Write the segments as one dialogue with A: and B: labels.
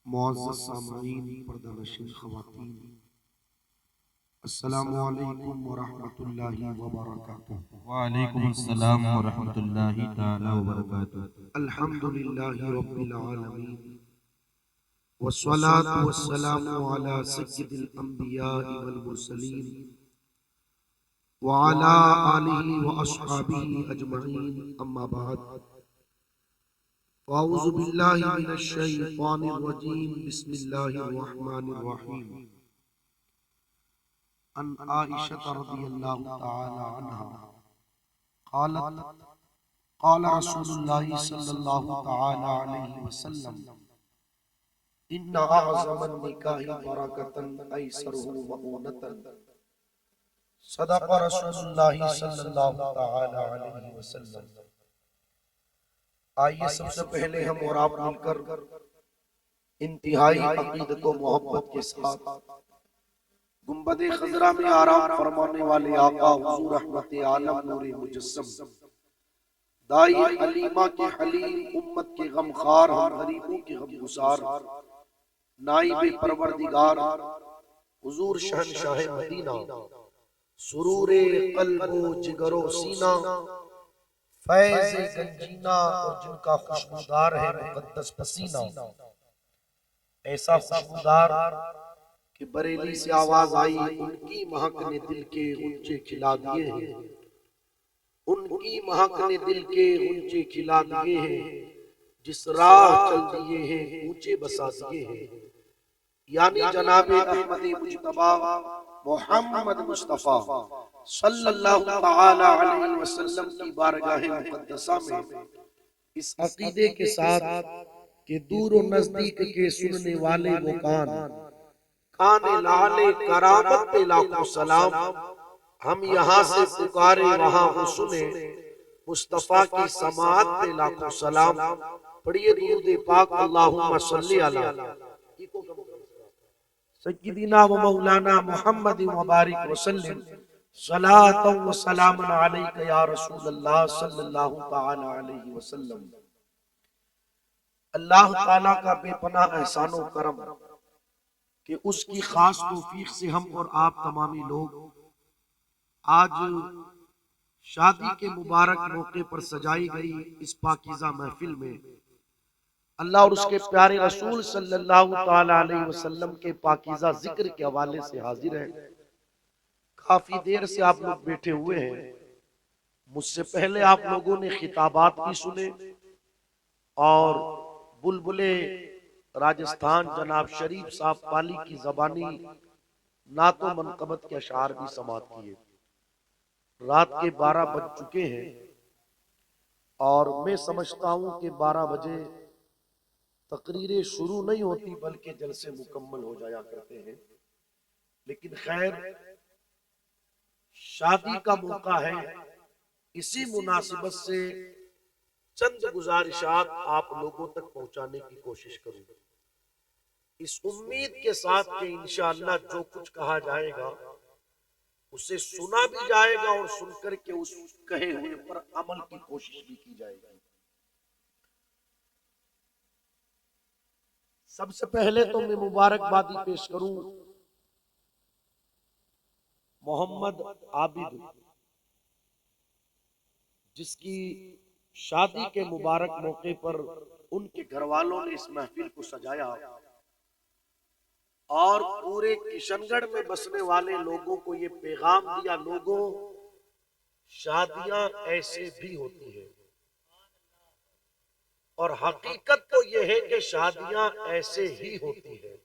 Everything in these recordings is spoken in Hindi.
A: मुअज़्ज़ज़ सामईन, पर्दानशीन ख़वातीन, अस्सलामु अलैकुम व रहमतुल्लाहि व बरकातुहू।
B: वालेकुम अस्सलाम व रहमतुल्लाहि ताला व बरकातुहू।
A: अल्हम्दुलिल्लाहि रब्बिल आलमीन वस्सलातु वस्सलामु अला सय्यिदिल अंबियाइ वल मुरसलीन व अला आलिहि व अस्हाबिहि अजमईन, अम्मा बाद। अऊज़ु बिल्लाहि मिनश शैतानिर रजीम, बिस्मिल्लाहिर रहमानिर रहीम। अन आइशा रज़ियल्लाहु तआला अन्हा क़ालत क़ाल रसूलुल्लाहि सल्लल्लाहु तआला अलैहि वसल्लम इन्ना अअज़मन निकाहि बरकतन ऐसरुहु मऊनतन। सदक़ रसूलुल्लाहि सल्लल्लाहु तआला अलैहि वसल्लम। आइए सबसे पहले हम और आप मिलकर इंतहाई अक़ीदत व मोहब्बत के साथ गुंबद खज़रा में आराम फरमाने वाले आका हुज़ूर रहमत आलम नूर मुजस्सम दाई हलीमा के हलीम, उम्मत के गमखार, हम गरीबों के गमगुसार, नाइब परवरदिगार हुजूर शहंशाह मदीना, सुरूरे क़ल्बो जिगरो सीना, फैज़ गंजीना और जिनका खुशबूदार है मुक़द्दस पसीना, ऐसा खुशबूदार कि बरेली से आवाज आई, उनकी महक ने दिल के गुंचे खिला दिए हैं, उनकी महक ने दिल के गुंचे खिला दिए हैं, जिस राह चल दिए हैं ऊंचे बसा दिए हैं। यानी जनाब अहमद मुज्तबा मोहम्मद मुस्तफा सल्लल्लाहु तआला अलैहि वसल्लम की बारगाह मुक़द्दसा में इस अकीदे के साथ कि दूर और नजदीक के सुनने वाले वो कान लाले करामत पे लाखों सलाम, हम यहाँ से पुकारे वहाँ वो सुने, मुस्तफा की समाअत पे लाखों सलाम। पढ़िए दुरूद पाक, अल्लाहुम्मा सल्ली अला सय्यिदिना व मौलाना मुहम्मद व बारिक वसल्लिम सलातन व सलामन अलैका या रसूल अल्लाह सल्लल्लाहु तआला अलैहि वसल्लम। अल्लाह ताला का बेपनाह एहसान व करम कि उसकी खास तौफीक से हम और आप तमामी लोग आज शादी के मुबारक मौके पर सजाई गई इस पाकीज़ा महफिल में अल्लाह और उसके प्यारे रसूल सल्लल्लाहु तआला अलैहि वसल्लम के पाकीज़ा जिक्र के हवाले से हाजिर हैं। काफी देर से आप लोग बैठे हुए हैं। मुझसे पहले आप लोगों ने खिताबात भी सुने और बुलबुले राजस्थान जनाब शरीफ साहब पाली की जबानी नातो मनकबत के अशार भी समात किए। रात के 12 बज चुके हैं और मैं समझता हूं कि 12 बजे तकरीरें शुरू नहीं होती बल्कि जलसे मुकम्मल हो जाया करते हैं। लेकिन खैर, शादी का मौका है, इसी मुनासिबत से चंद गुजारिशात आप लोगों तक पहुंचाने की कोशिश करूंगा, इस उम्मीद के साथ कि इंशाअल्लाह जो कुछ कहा जाएगा उसे सुना भी जाएगा और सुनकर के उस कहे हुए पर अमल की कोशिश भी की जाएगी। सबसे पहले तो मैं मुबारकबादी पेश करूं मोहम्मद आबिद, जिसकी शादी के मुबारक मौके पर उनके घर वालों ने इस महफिल को सजाया और पूरे किशनगढ़ में बसने वाले लोगों को ये पैगाम दिया, लोगों शादियां ऐसे भी होती है और हकीकत तो ये है कि शादियां ऐसे ही होती है।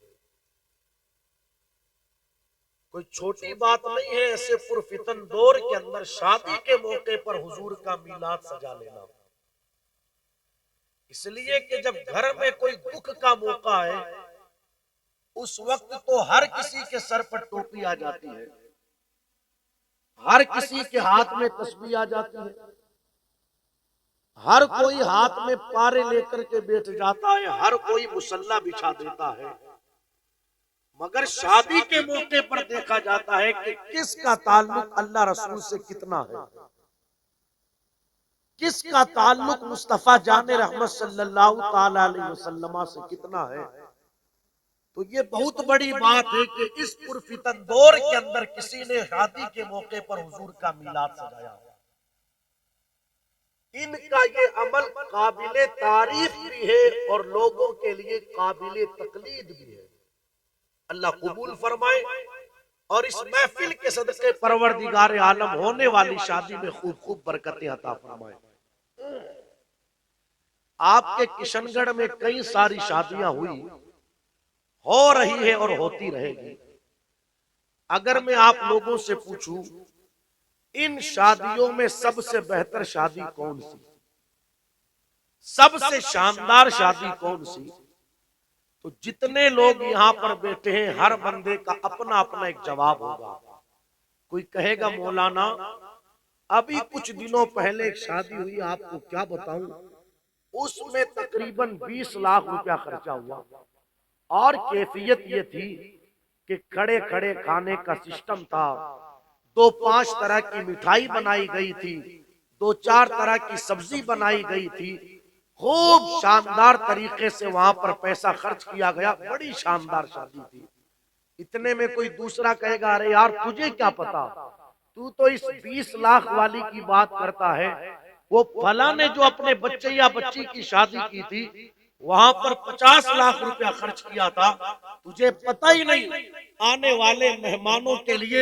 A: कोई छोटी बात नहीं है ऐसे पुरफितन दौर के अंदर शादी के मौके पर हुजूर का मीलाद सजा लेना। इसलिए कि जब घर में कोई दुख का मौका है उस वक्त तो हर किसी के सर पर टोपी आ जाती है, हर किसी के हाथ में तस्बीह आ जाती है, हर कोई हाथ में पारे लेकर के बैठ जाता है, हर कोई मुसल्ला बिछा देता है। मगर शादी के मौके पर देखा जाता है कि किसका ताल्लुक अल्लाह रसूल से कितना है, किसका ताल्लुक मुस्तफा जाने रहमत सल्लल्लाहु ताला अलैहि वसल्लम से कितना है। तो ये बहुत बड़ी बात है कि इस पुरफितन दौर के अंदर किसी ने शादी के मौके पर हुजूर का मिलाद सजाया। इनका ये अमल काबिले तारीफ भी है और लोगों के लिए काबिले तकलीद भी है। अल्लाह कबूल फरमाए और इस महफिल के सदके परवरदिगार आलम होने वाली शादी में खूब खूब बरकतें अता फरमाए। आपके किशनगढ़ में कई सारी शादियां हुई, हो रही है और होती रहेगी। अगर मैं आप लोगों से पूछूं इन शादियों में सबसे बेहतर शादी कौन सी, सबसे शानदार शादी कौन सी, तो जितने लोग यहाँ पर बैठे हैं हर बंदे का अपना अपना एक जवाब होगा। कोई कहेगा मौलाना अभी कुछ दिनों पहले एक शादी हुई, आपको क्या बताऊं, उसमें तकरीबन 20 लाख रुपया खर्चा हुआ और कैफियत ये थी कि खड़े खड़े खाने का सिस्टम था, 2-5 तरह की मिठाई बनाई गई थी, 2-4 तरह की सब्जी बनाई गई थी, खूब शानदार तरीके से वहां पर पैसा खर्च किया गया, बड़ी शानदार शादी थी। इतने में कोई दूसरा कहेगा अरे यार तुझे क्या पता, तू तो इस 20 लाख वाली की बात करता है, वो फला ने जो अपने बच्चे या बच्ची की शादी की थी वहां पर 50 लाख रुपया खर्च किया था, तुझे पता ही नहीं। आने वाले मेहमानों के लिए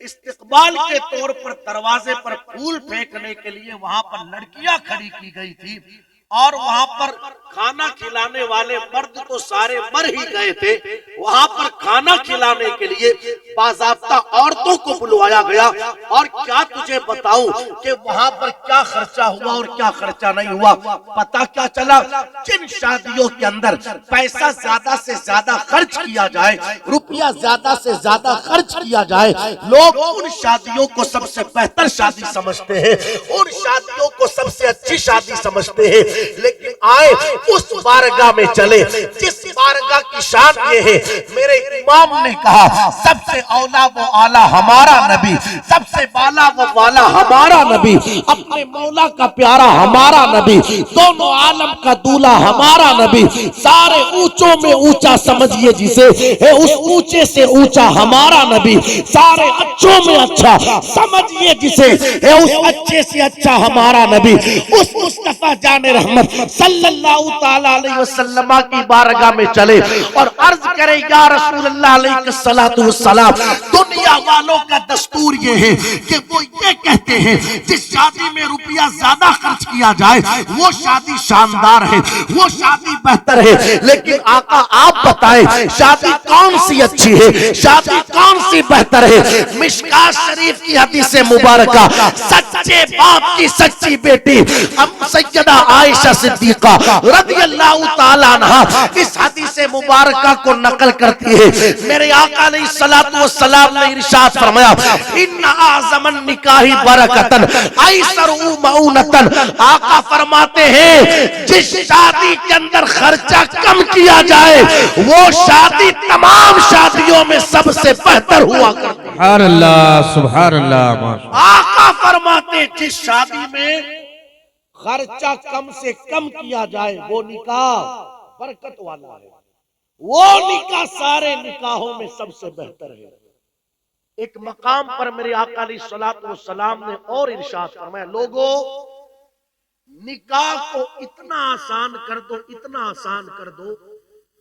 A: इस्तकबाल के तौर पर दरवाजे पर फूल फेंकने के लिए वहां पर लड़कियां खड़ी की गई थी और वहां पर खाना खिलाने वाले मर्द तो सारे मर ही गए थे। वहां पर खाना खिलाने के लिए बाज़ाब्ता औरतों को बुलवाया गया और क्या तुझे बताऊं कि वहां पर क्या खर्चा हुआ और क्या खर्चा नहीं हुआ। पता क्या चला, जिन शादियों के अंदर पैसा ज्यादा से ज्यादा खर्च किया जाए, रुपया ज्यादा से ज्यादा खर्च किया जाए, लोग उन शादियों को सबसे बेहतर शादी समझते हैं, उन शादियों को सबसे अच्छी शादी समझते हैं। लेकिन आए उस बारगाह में चले जिस बारगाह की शान ये है, मेरे इमाम ने कहा सबसे औला वो आला हमारा नबी, सबसे बाला वो वाला हमारा नबी, अपने मौला का प्यारा हमारा नबी, दोनों आलम का दूल्हा हमारा नबी, सारे ऊंचों में ऊंचा समझिए जिसे है, उस ऊंचे से ऊंचा हमारा नबी, सारे अच्छों में अच्छा समझिए जिसे है, उस अच्छे से अच्छा हमारा नबी, उस मुस्तफा जाने रहमत सल्लल्लाहु ताला अलैहि वसल्लम की बारगाह में चले और अर्ज करे या रसूलल्लाह अलैहिस्सलातु वस्सलाम, दुनिया वालों का दस्तूर ये है कि वो ये कहते हैं जिस शादी में रुपया ज्यादा खर्च किया जाए वो शादी शानदार है, वो शादी बेहतर है। लेकिन आका आप बताएं शादी कौन सी अच्छी है, शादी कौन सी बेहतर है। मिशकात शरीफ की हदीस मुबारका, सच्चे बाप की सच्ची बेटी सैयदा आयशा सिद्दीका रज़ियल्लाहु ताला अन्हा इस हदीस मुबारका को नकल करती है। मेरे आका अलैहिस्सलातु वस्सलाम ने इरशाद फरमाया, इन्ना आज़मन निकाही बरकतन ऐसरू मऊनतन। आका फरमाते हैं जिस शादी के अंदर खर्चा कम किया जाए वो शादी तमाम शादियों में सबसे बेहतर हुआ करती है।
B: सुभान अल्लाह, सुभान अल्लाह।
A: आका फरमाते जिस शादी में खर्चा कम से कम किया जाए वो निकाह बरकत वाला है, वो निकाह सारे निकाहों में सबसे बेहतर है। एक मकाम पर मेरे आका अलैहिस्सलातु वस्सलाम ने और इरशाद फरमाया, लोगों निकाह को इतना आसान कर दो, इतना आसान कर दो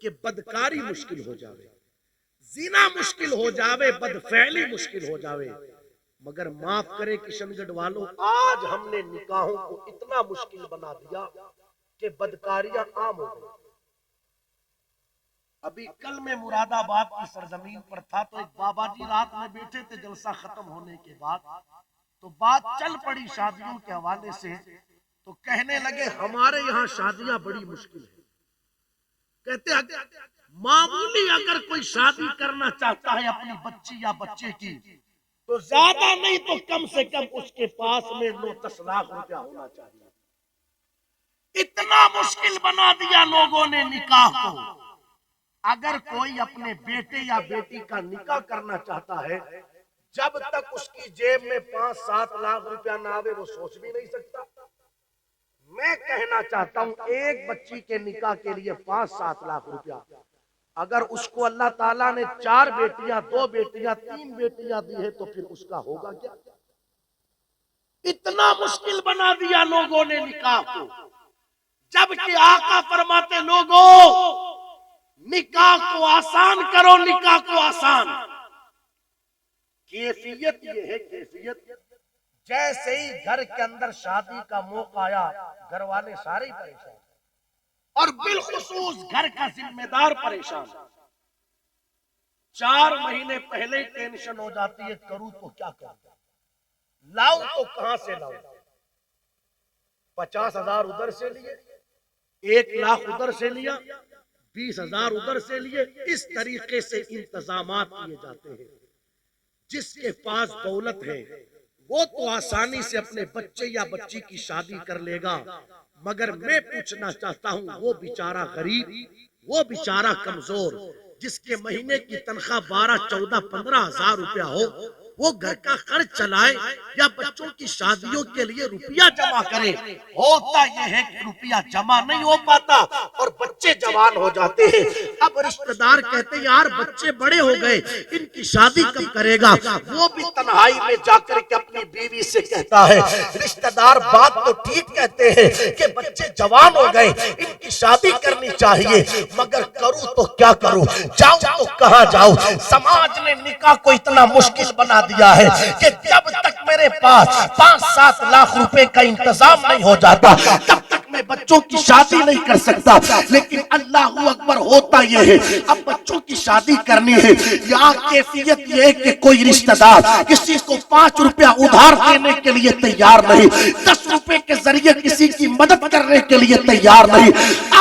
A: कि बदकारी मुश्किल हो जावे, जिना मुश्किल हो जावे, बदफैली मुश्किल हो जावे। मगर माफ करे किशनगढ़ वालों, आज हमने निकाहों को इतना मुश्किल बना दिया कि बदकारियां आम हो गई। अभी कल मैं मुरादाबाद की सरजमीन पर था तो एक बाबा जी रात में बैठे थे, जलसा खत्म होने के बाद तो बात चल पड़ी शादियों के हवाले से, तो कहने लगे हमारे यहाँ शादियां बड़ी मुश्किल है। कहते मामूली अगर कोई शादी करना चाहता है अपनी बच्ची या बच्चे की तो ज्यादा नहीं तो कम से कम उसके पास में 9-10 लाख रुपया होना चाहिए। इतना मुश्किल बना दिया लोगों ने निकाह को। अगर कोई अपने बेटे या बेटी का निकाह करना चाहता है, जब तक उसकी जेब में 5-7 लाख रुपया ना आवे वो सोच भी नहीं सकता। मैं कहना चाहता हूं एक बच्ची के निकाह के लिए 5-7 लाख रुपया अगर उसको अल्लाह ताला ने 4 बेटियां, 2 बेटियां, 3 बेटियां दी है तो फिर उसका होगा क्या? इतना मुश्किल बना दिया लोगों ने निकाह को, जबकि आका फरमाते लोगों निकाह को आसान करो, निकाह को आसान। कैफियत ये है, कैफियत जैसे ही घर के अंदर शादी का मौका आया, घर वाले सारे ही परेशान, और बिलखुसूस घर का जिम्मेदार परेशान। 4 महीने पहले ही टेंशन हो जाती है, करूं तो क्या करूं, लाऊं तो कहां से लाऊं। 50,000 उधर से लिए, 1 लाख उधर से लिया, 20,000 उधर से लिए। इस तरीके से इंतजामात किए जाते हैं। जिसके पास दौलत है वो तो आसानी से अपने बच्चे या बच्ची की शादी कर लेगा, मगर मैं पूछना चाहता हूं वो बेचारा गरीब, वो बेचारा कमजोर, जिसके महीने की तनख्वाह 12, 14, 15,000 रुपया हो, वो घर का खर्च चलाए या बच्चों की शादियों के लिए रुपया जमा करे। होता यह है कि रुपया जमा नहीं हो पाता और बच्चे जवान हो जाते हैं। अब रिश्तेदार कहते हैं यार बच्चे बड़े हो गए, इनकी शादी कब करेगा? वो भी तन्हाई में जाकर के अपनी बीवी से कहता है, रिश्तेदार बात तो ठीक कहते हैं कि बच्चे जवान हो गए, इनकी शादी करनी चाहिए, मगर करूं तो क्या करूं, जाऊं तो कहां जाऊं? समाज ने निकाह को इतना मुश्किल बना दिया है कि जब तक मेरे पास 5-7 लाख रुपए का इंतजाम नहीं हो जाता तब तक मैं बच्चों की शादी नहीं कर सकता। लेकिन अल्लाह अकबर, होता यह है अब बच्चों की शादी करनी है, यहाँ कैफियत यह है कि कोई रिश्तेदार किसी को 5 रुपया उधार देने के लिए तैयार नहीं, 10 रुपए के जरिए किसी की मदद करने के लिए तैयार नहीं।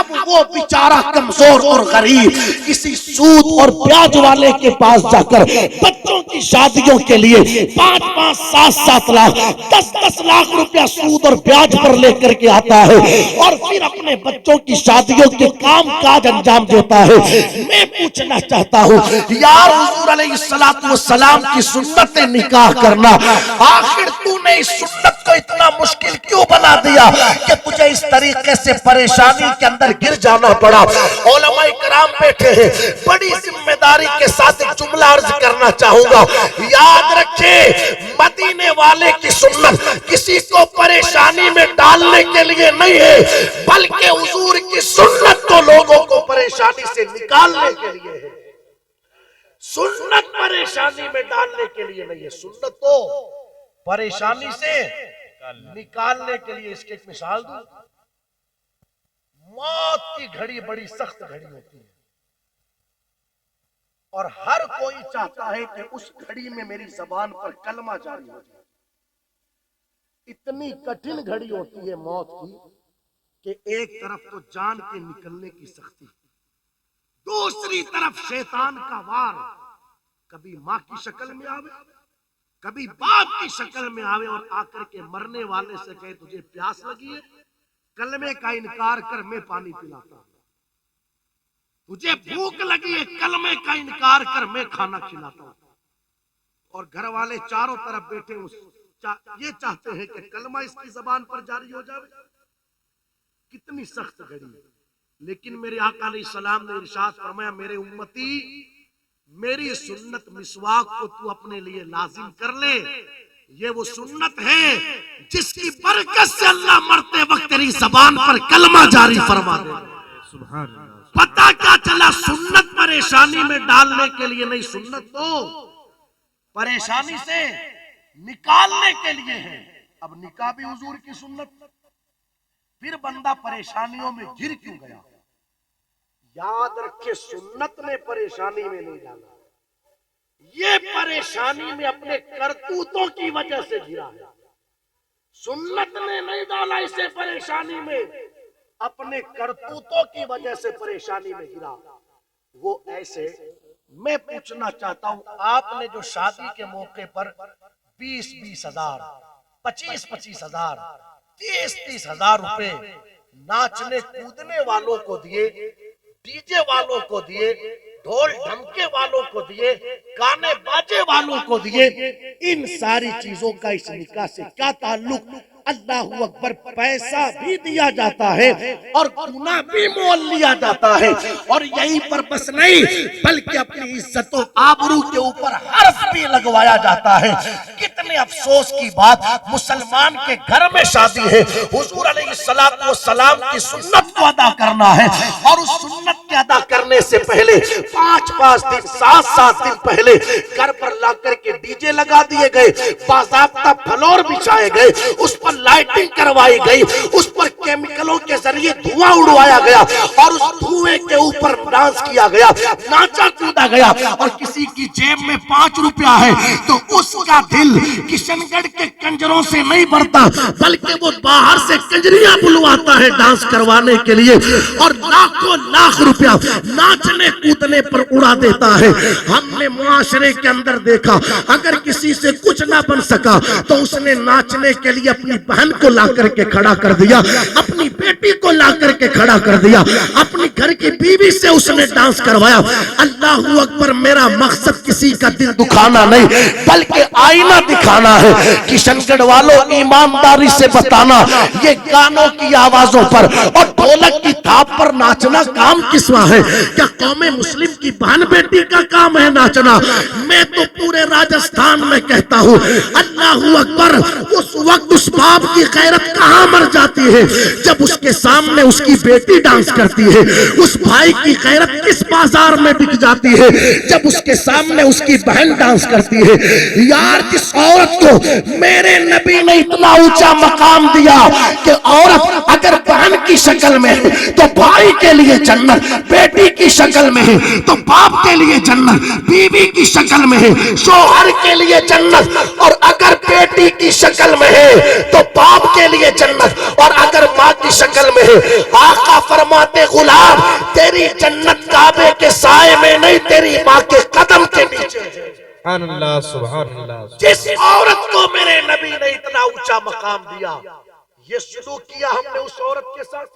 A: अब वो बेचारा कमजोर और गरीब किसी सूद और ब्याज वाले के पास जाकर बच्चों की शादियों के लिए 5-5, 7-7 लाख, 10-10 लाख रुपया सूद और ब्याज पर लेकर के आता है और फिर अपने बच्चों की शादियों के काम काज अंजाम देता है। मैं पूछना चाहता हूँ यार, हुजूर अलैहिस्सलातु वस्सलाम की सुन्नत निकाह करना, आखिर तूने इस सुन्नत को इतना मुश्किल क्यों बना दिया कि तुझे इस तरीके से परेशानी के अंदर गिर जाना पड़ा? उलमाए किराम बैठे हैं, बड़ी जिम्मेदारी के साथ एक जुमला अर्ज करना चाहूंगा। याद रखे, मदीने वाले की सुन्नत किसी को परेशानी में डालने के लिए नहीं है, बल्कि हुजूर की सुन्नत तो लोगों को परेशानी से निकालने के लिए है। सुन्नत परेशानी में डालने के लिए नहीं है, सुन्नत तो परेशानी से निकालने के लिए। इसकी एक मिसाल दूं, मौत की घड़ी बड़ी सख्त घड़ी होती है और हर कोई चाहता है कि उस घड़ी में मेरी जबान पर कलमा जारी हो जाए। इतनी कठिन घड़ी होती है मौत की कि एक तरफ तो जान के निकलने की सख्ती, दूसरी तरफ शैतान का वार, कभी माँ की शक्ल में आवे, कभी बाप की शक्ल में आवे और आकर के मरने वाले से कहे तुझे प्यास लगी है, कलमे का इनकार कर मैं पानी पिलाता हूं, तुझे भूख लगी है, कलमे का इनकार कर मैं खाना खिलाता हूं। और घर वाले चारों तरफ बैठे ये चाहते हैं कि कलमा इसकी जबान पर जारी हो जाए। कितनी सख्त घड़ी है, लेकिन मेरे आका अलैहिस्सलाम ने इरशाद फरमाया, मेरे उम्मती मेरी सुन्नत मिसवाक को तू अपने लिए लाजिम कर ले। ये वो सुन्नत है जिसकी बरकत से अल्लाह मरते वक्त तेरी जबान पर कलमा जारी फरमा दे। सुभान अल्लाह। पता क्या चला, सुन्नत परेशानी में डालने के लिए नहीं, सुन्नत तो परेशानी से निकालने के लिए है। अब निकाह भी हुजूर की सुन्नत, फिर बंदा परेशानियों में गिर क्यों गया? याद रखे, सुन्नत ने परेशानी में नहीं डाला, ये परेशानी में अपने करतूतों की वजह से गिरा है। सुन्नत ने नहीं डाला इसे परेशानी में, अपने करतूतों की वजह से परेशानी में गिरा। वो ऐसे, मैं पूछना चाहता हूं, आपने जो शादी के मौके पर 20-20 हजार, 25-25 हजार, 30-30 हजार रुपए नाचने कूदने वालों को दिए, डीजे वालों को दिए, ढोल ढमके वालों को दिए, गाने बाजे वालों को दिए, इन सारी चीजों का इस निकाह से क्या ताल्लुक? अल्लाहू अकबर, पैसा भी दिया जाता है और गुनाह भी मोल लिया जाता है। और यहीं पर बस नहीं, बल्कि अपनी इज्जत और आबरू के ऊपर हर्फ भी लगवाया जाता है। कितने अफसोस की बात, मुसलमान के घर में शादी है, हुजूर अलैहिस्सलातु वस्सलाम की सुन्नत को अदा करना है, और उस सुन्नत के अदा करने से पहले 5-5 दिन 7-7 दिन पहले घर पर ला करके डीजे लगा दिए गए, बाज़ाब्ता फ्लोर बिछाए गए, उस पर लाइटिंग करवाई गई, उस पर केमिकलों के जरिए धुआं उड़वाया गया और उस धुएं के ऊपर डांस किया गया, नाचा कूदा गया। और किसी की जेब में 5 रुपया है तो उसका दिल किशनगढ़ के कंजरों से नहीं भरता, बल्कि वो बाहर से कंजरियां बुलवाता है डांस करवाने के लिए, और लाखों लाख रुपया नाचने कूदने पर उड़ा देता है। हमने मुआशरे के अंदर देखा, अगर किसी से कुछ ना बन सका तो उसने नाचने के लिए अपनी बहन को ला करके खड़ा कर दिया, अपनी बेटी को ला करके खड़ा कर दिया, अपनी घर की बीवी से उसने डांस करवाया। अल्लाहू अकबर, मेरा मकसद किसी का दिल दुखाना नहीं, बल्कि आईना दिखाना है। किशनगढ़ वालों, ईमानदारी से बताना, ये गानों की आवाजों पर और ढोलक की थाप पर नाचना काम किसवा है? क्या कौमे मुस्लिम की बहन बेटी का काम है नाचना? मैं तो पूरे राजस्थान में कहता हूँ, अल्लाहू अकबर, उस वक्त उस बाप की गैरत कहाँ मर जाती है जब उसके सामने उसकी बेटी डांस करती है। उस भाई की गैरत किस बाजार में बिक जाती है जब उसके सामने उसकी बहन डांस करती है। यार, जिस औरत को मेरे नबी ने इतना ऊंचा मकाम दिया कि औरत अगर बहन की शक्ल में है तो भाई के लिए जन्नत, बेटी की शक्ल में है तो बाप के लिए जन्नत, बीवी की शक्ल में है शौहर के लिए जन्नत, और अगर बेटी की शक्ल में है तो बाप के लिए जन्नत, और अगर माँ की शक्ल में है, आका फरमाते, गुलाम, तेरी जन्नत काबे के साए में नहीं, तेरी माँ के कदम के नीचे है।
B: सुभान अल्लाह, सुभान अल्लाह।
A: जिस औरत को मेरे नबी ने इतना ऊंचा मकाम दिया, ये सलूक किया हमने उस औरत के साथ।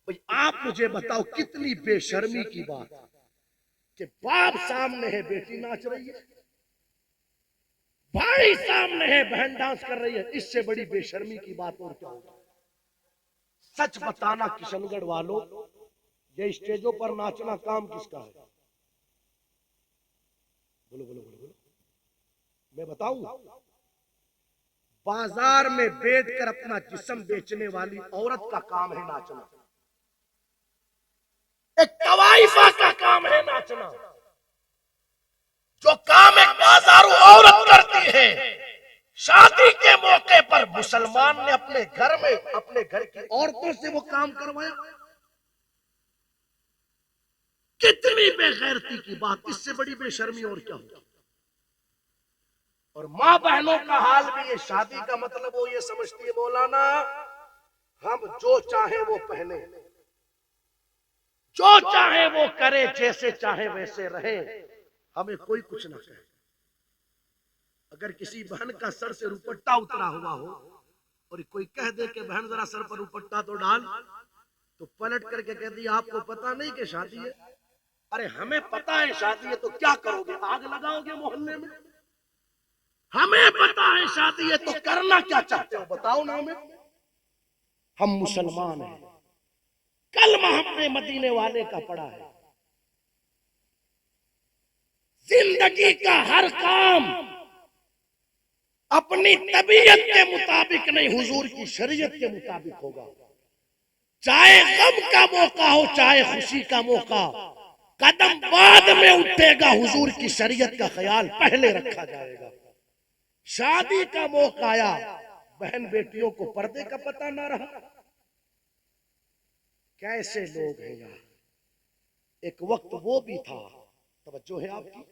A: भाई, आप मुझे बताओ, कितनी बेशर्मी की बात कि बाप सामने है, बेटी नाच रही है, भाई सामने है, बहन डांस कर रही है। इससे बड़ी बेशर्मी की बात और क्या होगी? सच बताना किशनगढ़ वालों, ये स्टेजों पर नाचना काम किसका है? बोलो बोलो बोलो बोलो, मैं बताऊं? बाजार में बैठकर अपना जिस्म बेचने वाली औरत का काम है नाचना, एक तवाइफा का काम है नाचना। जो काम एक बाजारू औरत करती है, शादी के मौके पर मुसलमान ने अपने घर में अपने घर की औरतों से वो काम करवाया। कितनी बेगैरती की बात, इससे बड़ी बेशर्मी और क्या होगी? और माँ बहनों का हाल भी ये, शादी का मतलब वो ये समझती है, मौलाना हम जो चाहे वो पहने, जो चाहे वो करे, जैसे चाहे वैसे रहे, हमें कोई कुछ ना कहे। अगर किसी बहन का सर से रुपट्टा उतरा हुआ हो और कोई कह दे कि बहन जरा सर पर रुपट्टा तो डाल, तो पलट करके कह दी, आपको पता नहीं कि शादी है? अरे हमें पता है शादी है, तो क्या करोगे? आग लगाओगे मोहल्ले में? हमें पता है शादी है, तो करना क्या चाहते हो बताओ ना हमें। हम मुसलमान हैं, कलमा हमने मदीने वाले का पढ़ा है। जिंदगी का हर काम अपनी तबीयत के मुताबिक नहीं, हुजूर की शरीयत के मुताबिक होगा। चाहे गम का मौका हो, चाहे खुशी का मौका, कदम बाद में उठेगा, हुजूर की शरीयत का ख्याल पहले रखा जाएगा। शादी का मौका आया, बहन बेटियों को पर्दे का पता ना रहा। कैसे लोग हैं यार। एक वक्त वो भी था, तवज्जो है आपकी,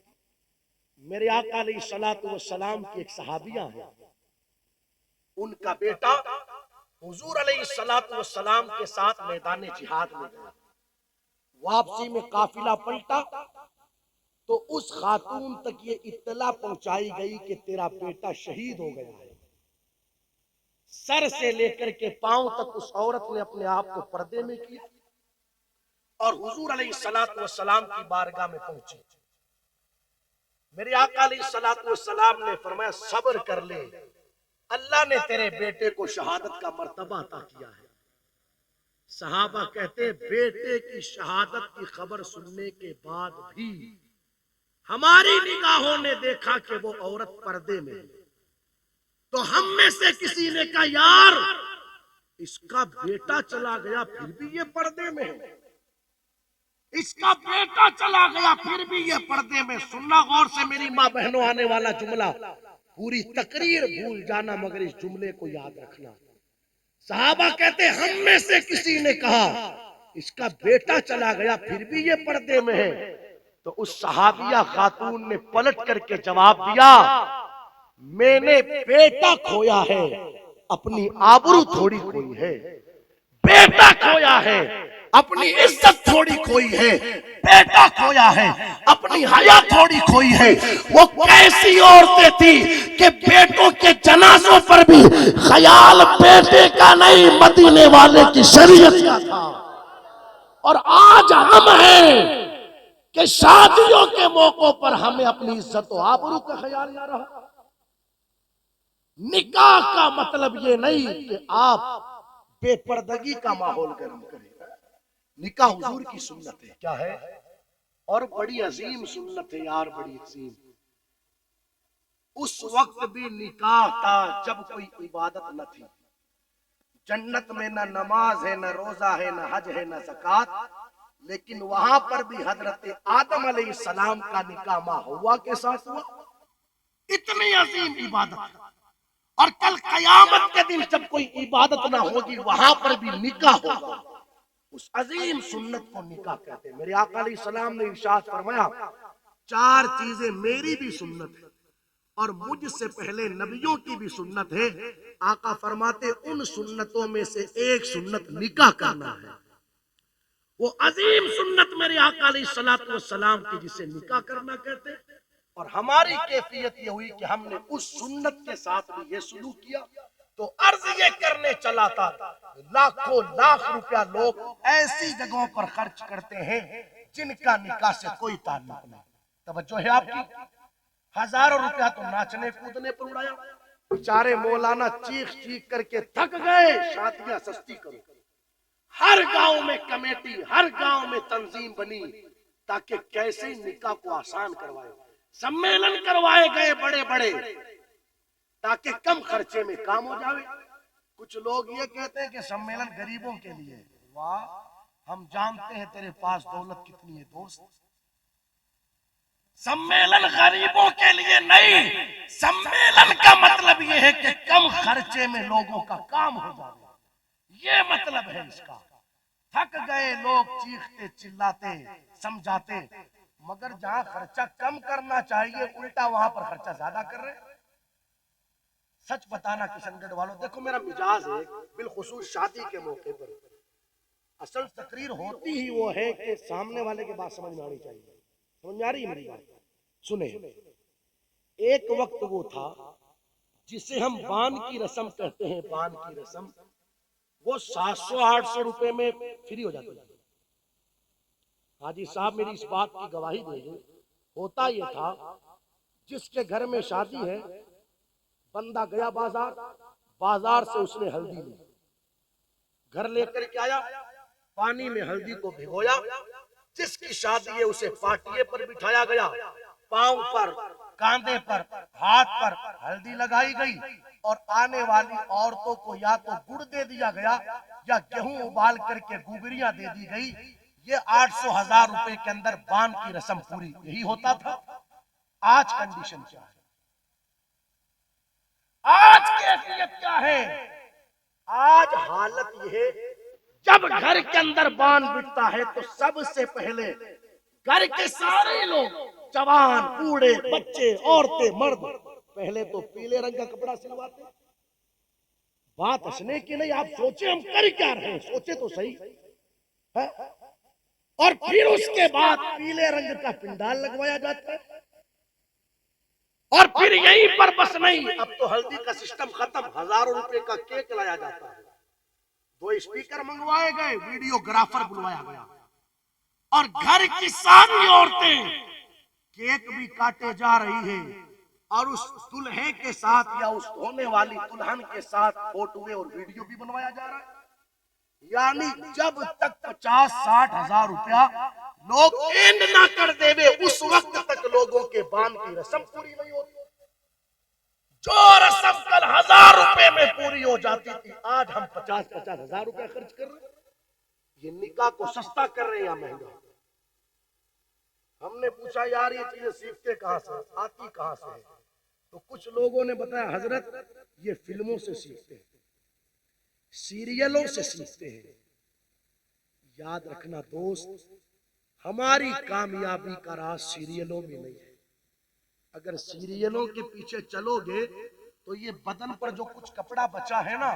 A: मेरे आका अलैहिस्सलातु वस्सलाम की एक सहाबिया है, उनका बेटा हुजूर अलैहिस्सलातु वस्सलाम के साथ मैदान जिहाद में गया। वापसी में काफिला पलटा तो उस खातून तक ये इत्तला पहुंचाई गई कि तेरा बेटा शहीद हो गया है। सर से लेकर के पांव तक उस औरत ने अपने आप को पर्दे में किया और हुजूर अलैहिस्सलातु वस्सलाम की बारगाह में पहुंची। मेरे आका अलैहिस्सलातु वस्सलाम ने फरमाया, सब्र कर ले, अल्लाह ने तेरे बेटे को शहादत का मर्तबा अता किया है। सहाबा कहते बेटे की शहादत की खबर सुनने के बाद भी हमारी निगाहों ने देखा कि वो औरत पर्दे में है, तो हम में से किसी ने कहा यार इसका बेटा चला गया फिर भी ये पर्दे में है, इसका बेटा चला गया फिर भी ये पर्दे में। सुनना गौर से मेरी माँ बहनों, आने वाला जुमला पूरी तकरीर भूल जाना मगर इस जुमले को याद रखना। सहाबा कहते हम में से किसी ने कहा इसका बेटा चला गया फिर भी ये पर्दे में है, तो उस सहाबिया खातून ने पलट करके जवाब दिया मैंने बेटा खोया है, अपनी आबरू थोड़ी खोई है। बेटा खोया है, अपनी इज्जत थोड़ी खोई है। बेटा खोया है, अपनी हया थोड़ी खोई है। वो कैसी औरतें थी कि बेटों के जनाजों पर भी ख्याल बेटे का नहीं मदीने वाले की शरीयत का था। और आज हम हैं कि शादियों के मौकों पर हमें अपनी इज्जत और आबरू का ख्याल ना रहा। निकाह का मतलब ये नहीं कि आप बेपर्दगी का माहौल गर्म करें। निकाह हुजूर की सुन्नत है। क्या है? और बड़ी अजीम सुन्नत है यार, बड़ी अजीम। उस वक्त भी निकाह था जब कोई इबादत न थी। जन्नत में न नमाज है, न रोजा है, न हज है, न ज़कात, लेकिन वहां पर भी हजरत आदम अलैहिस्सलाम का निकाह माँ हव्वा के साथ हुआ। इतनी अजीम इबादत। और कल कयामत के दिन जब कोई इबादत ना होगी वहां पर भी निकाह होगा। उस अजीम सुन्नत को निकाह कहते हैं। मेरे आका अलैहिस्सलाम ने इरशाद फरमाया चार चीजें मेरी भी सुन्नत है और मुझसे पहले नबियों की भी सुन्नत है। आका फरमाते उन सुन्नतों में से एक सुन्नत निकाह करना है। वो अजीम सुन्नत मेरे आका अलैहिस्सलाम की जिसे निकाह करना कहते हैं। और हमारी कैफियत ये हुई कि हमने उस सुन्नत के साथ भी ये सुलूक किया। तो अर्ज ये करने चला था लाखों लाख रुपया लोग ऐसी जगहों पर खर्च करते हैं जिनका निकाह से कोई ताल्लुक नहीं। तवज्जो है आपकी? हजारों रुपया तो नाचने कूदने पर उड़ाया। बेचारे मौलाना चीख चीख करके थक गए, शादियां सस्ती करो। हर गांव में कमेटी, हर गांव में तंजीम बनी ताकि कैसे निकाह को आसान करवाए। सम्मेलन करवाए गए बड़े बड़े ताकि कम खर्चे में काम हो जाए। कुछ लोग ये कहते हैं कि सम्मेलन गरीबों के लिए। वाह, हम जानते हैं तेरे पास दौलत कितनी है दोस्त। सम्मेलन गरीबों के लिए नहीं, सम्मेलन का मतलब ये है कि कम खर्चे में लोगों का काम हो जाए। ये मतलब है इसका। थक गए लोग चीखते चिल्लाते समझाते, मगर जहां खर्चा कम करना चाहिए उल्टा वहां पर खर्चा ज्यादा कर रहे। सच बताना किशनगढ़ वालों, देखो मेरा मिजाज है बिलखुसूस शादी के मौके पर असल तकरीर होती ही वो है कि सामने वाले की बात समझ में आनी चाहिए। समझ में आ रही है मेरी बात? सुने, एक वक्त वो था जिसे हम बान की रस्म कहते हैं। बान की रस्म वो 700-800 रुपए में फ्री हो जाती है। हाजी साहब मेरी इस बात की गवाही देंगे। होता ये था जिसके घर में शादी है, बंदा गया बाजार, बाजार से उसने हल्दी ली, घर लेकर के आया, पानी में हल्दी को भिगोया। जिसकी शादी है उसे पाटिये पर बिठाया गया, पांव पर, कांधे पर, हाथ पर हल्दी लगाई गई और आने वाली औरतों को या तो गुड़ दे दिया गया या गेहूं उबाल करके गुगरियां दे दी गई। ये 800-1000 रुपए के अंदर बान की रस्म पूरी। यही होता था। आज कंडीशन क्या है? आज कैफियत क्या है? आज हालत यह है जब घर के अंदर बान बिकता है तो सबसे पहले घर के सारे लोग, जवान, बूढ़े, बच्चे, औरतें, मर्द, पहले तो पीले रंग का कपड़ा सिलवाते। बात हंसने की नहीं, आप सोचे हम कर क्या रहे हैं, सोचे तो सही है? और फिर उसके बाद पीले रंग का पिंडाल लगवाया जाता है। और फिर यहीं पर बस नहीं, अब तो हल्दी का सिस्टम खत्म, हजारों रुपए का केक लाया जाता है। 2 स्पीकर मंगवाए गए, वीडियोग्राफर बुलवाया गया और घर की सारी औरतें केक भी काटे जा रही है और उस दुल्हे के साथ या उस होने वाली दुल्हन के साथ फोटो और वीडियो भी बनवाया जा रहा है। यानी जब तक 50-60 हजार रुपया लोग एंड ना कर देवे उस वक्त तक लोगों के बांध की रस्म पूरी नहीं होती। जो रस्म कल 1000 रुपए में पूरी हो जाती थी, आज हम 50-50 हजार रुपया खर्च कर रहे हैं। ये निकाह को सस्ता कर रहे हैं या महंगा? हमने पूछा यार ये चीजें सीखते कहां से, आती कहां से है? तो कुछ लोगों ने बताया हजरत ये फिल्मों से सीखते हैं, सीरियलों से सीखते हैं। याद रखना दोस्त, हमारी कामयाबी का राज सीरियलों में नहीं है। अगर सीरियलों के पीछे चलोगे तो ये बदन पर जो कुछ कपड़ा बचा है ना,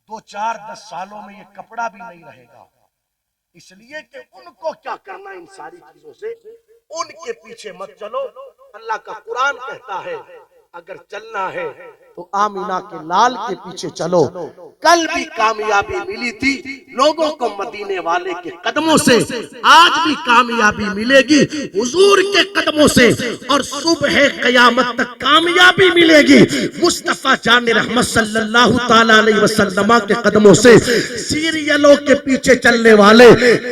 A: 2-4-10 सालों में ये कपड़ा भी नहीं रहेगा। इसलिए कि उनको क्या करना इन सारी चीजों से, उनके पीछे मत चलो। अल्लाह का कुरान कहता है अगर चलना है तो आमीना के लाल के पीछे चलो। कल भी कामयाबी मिली थी लोगों को मदीने वाले के कदमों से, आज भी कामयाबी मिलेगी हुजूर के कदमों से, और सुबह क़यामत तक कामयाबी मिलेगी मुस्तफा जान रहमत सल्लल्लाहु ताला अलैहि वसल्लम के कदमों से। सीरियलों के पीछे चलने वाले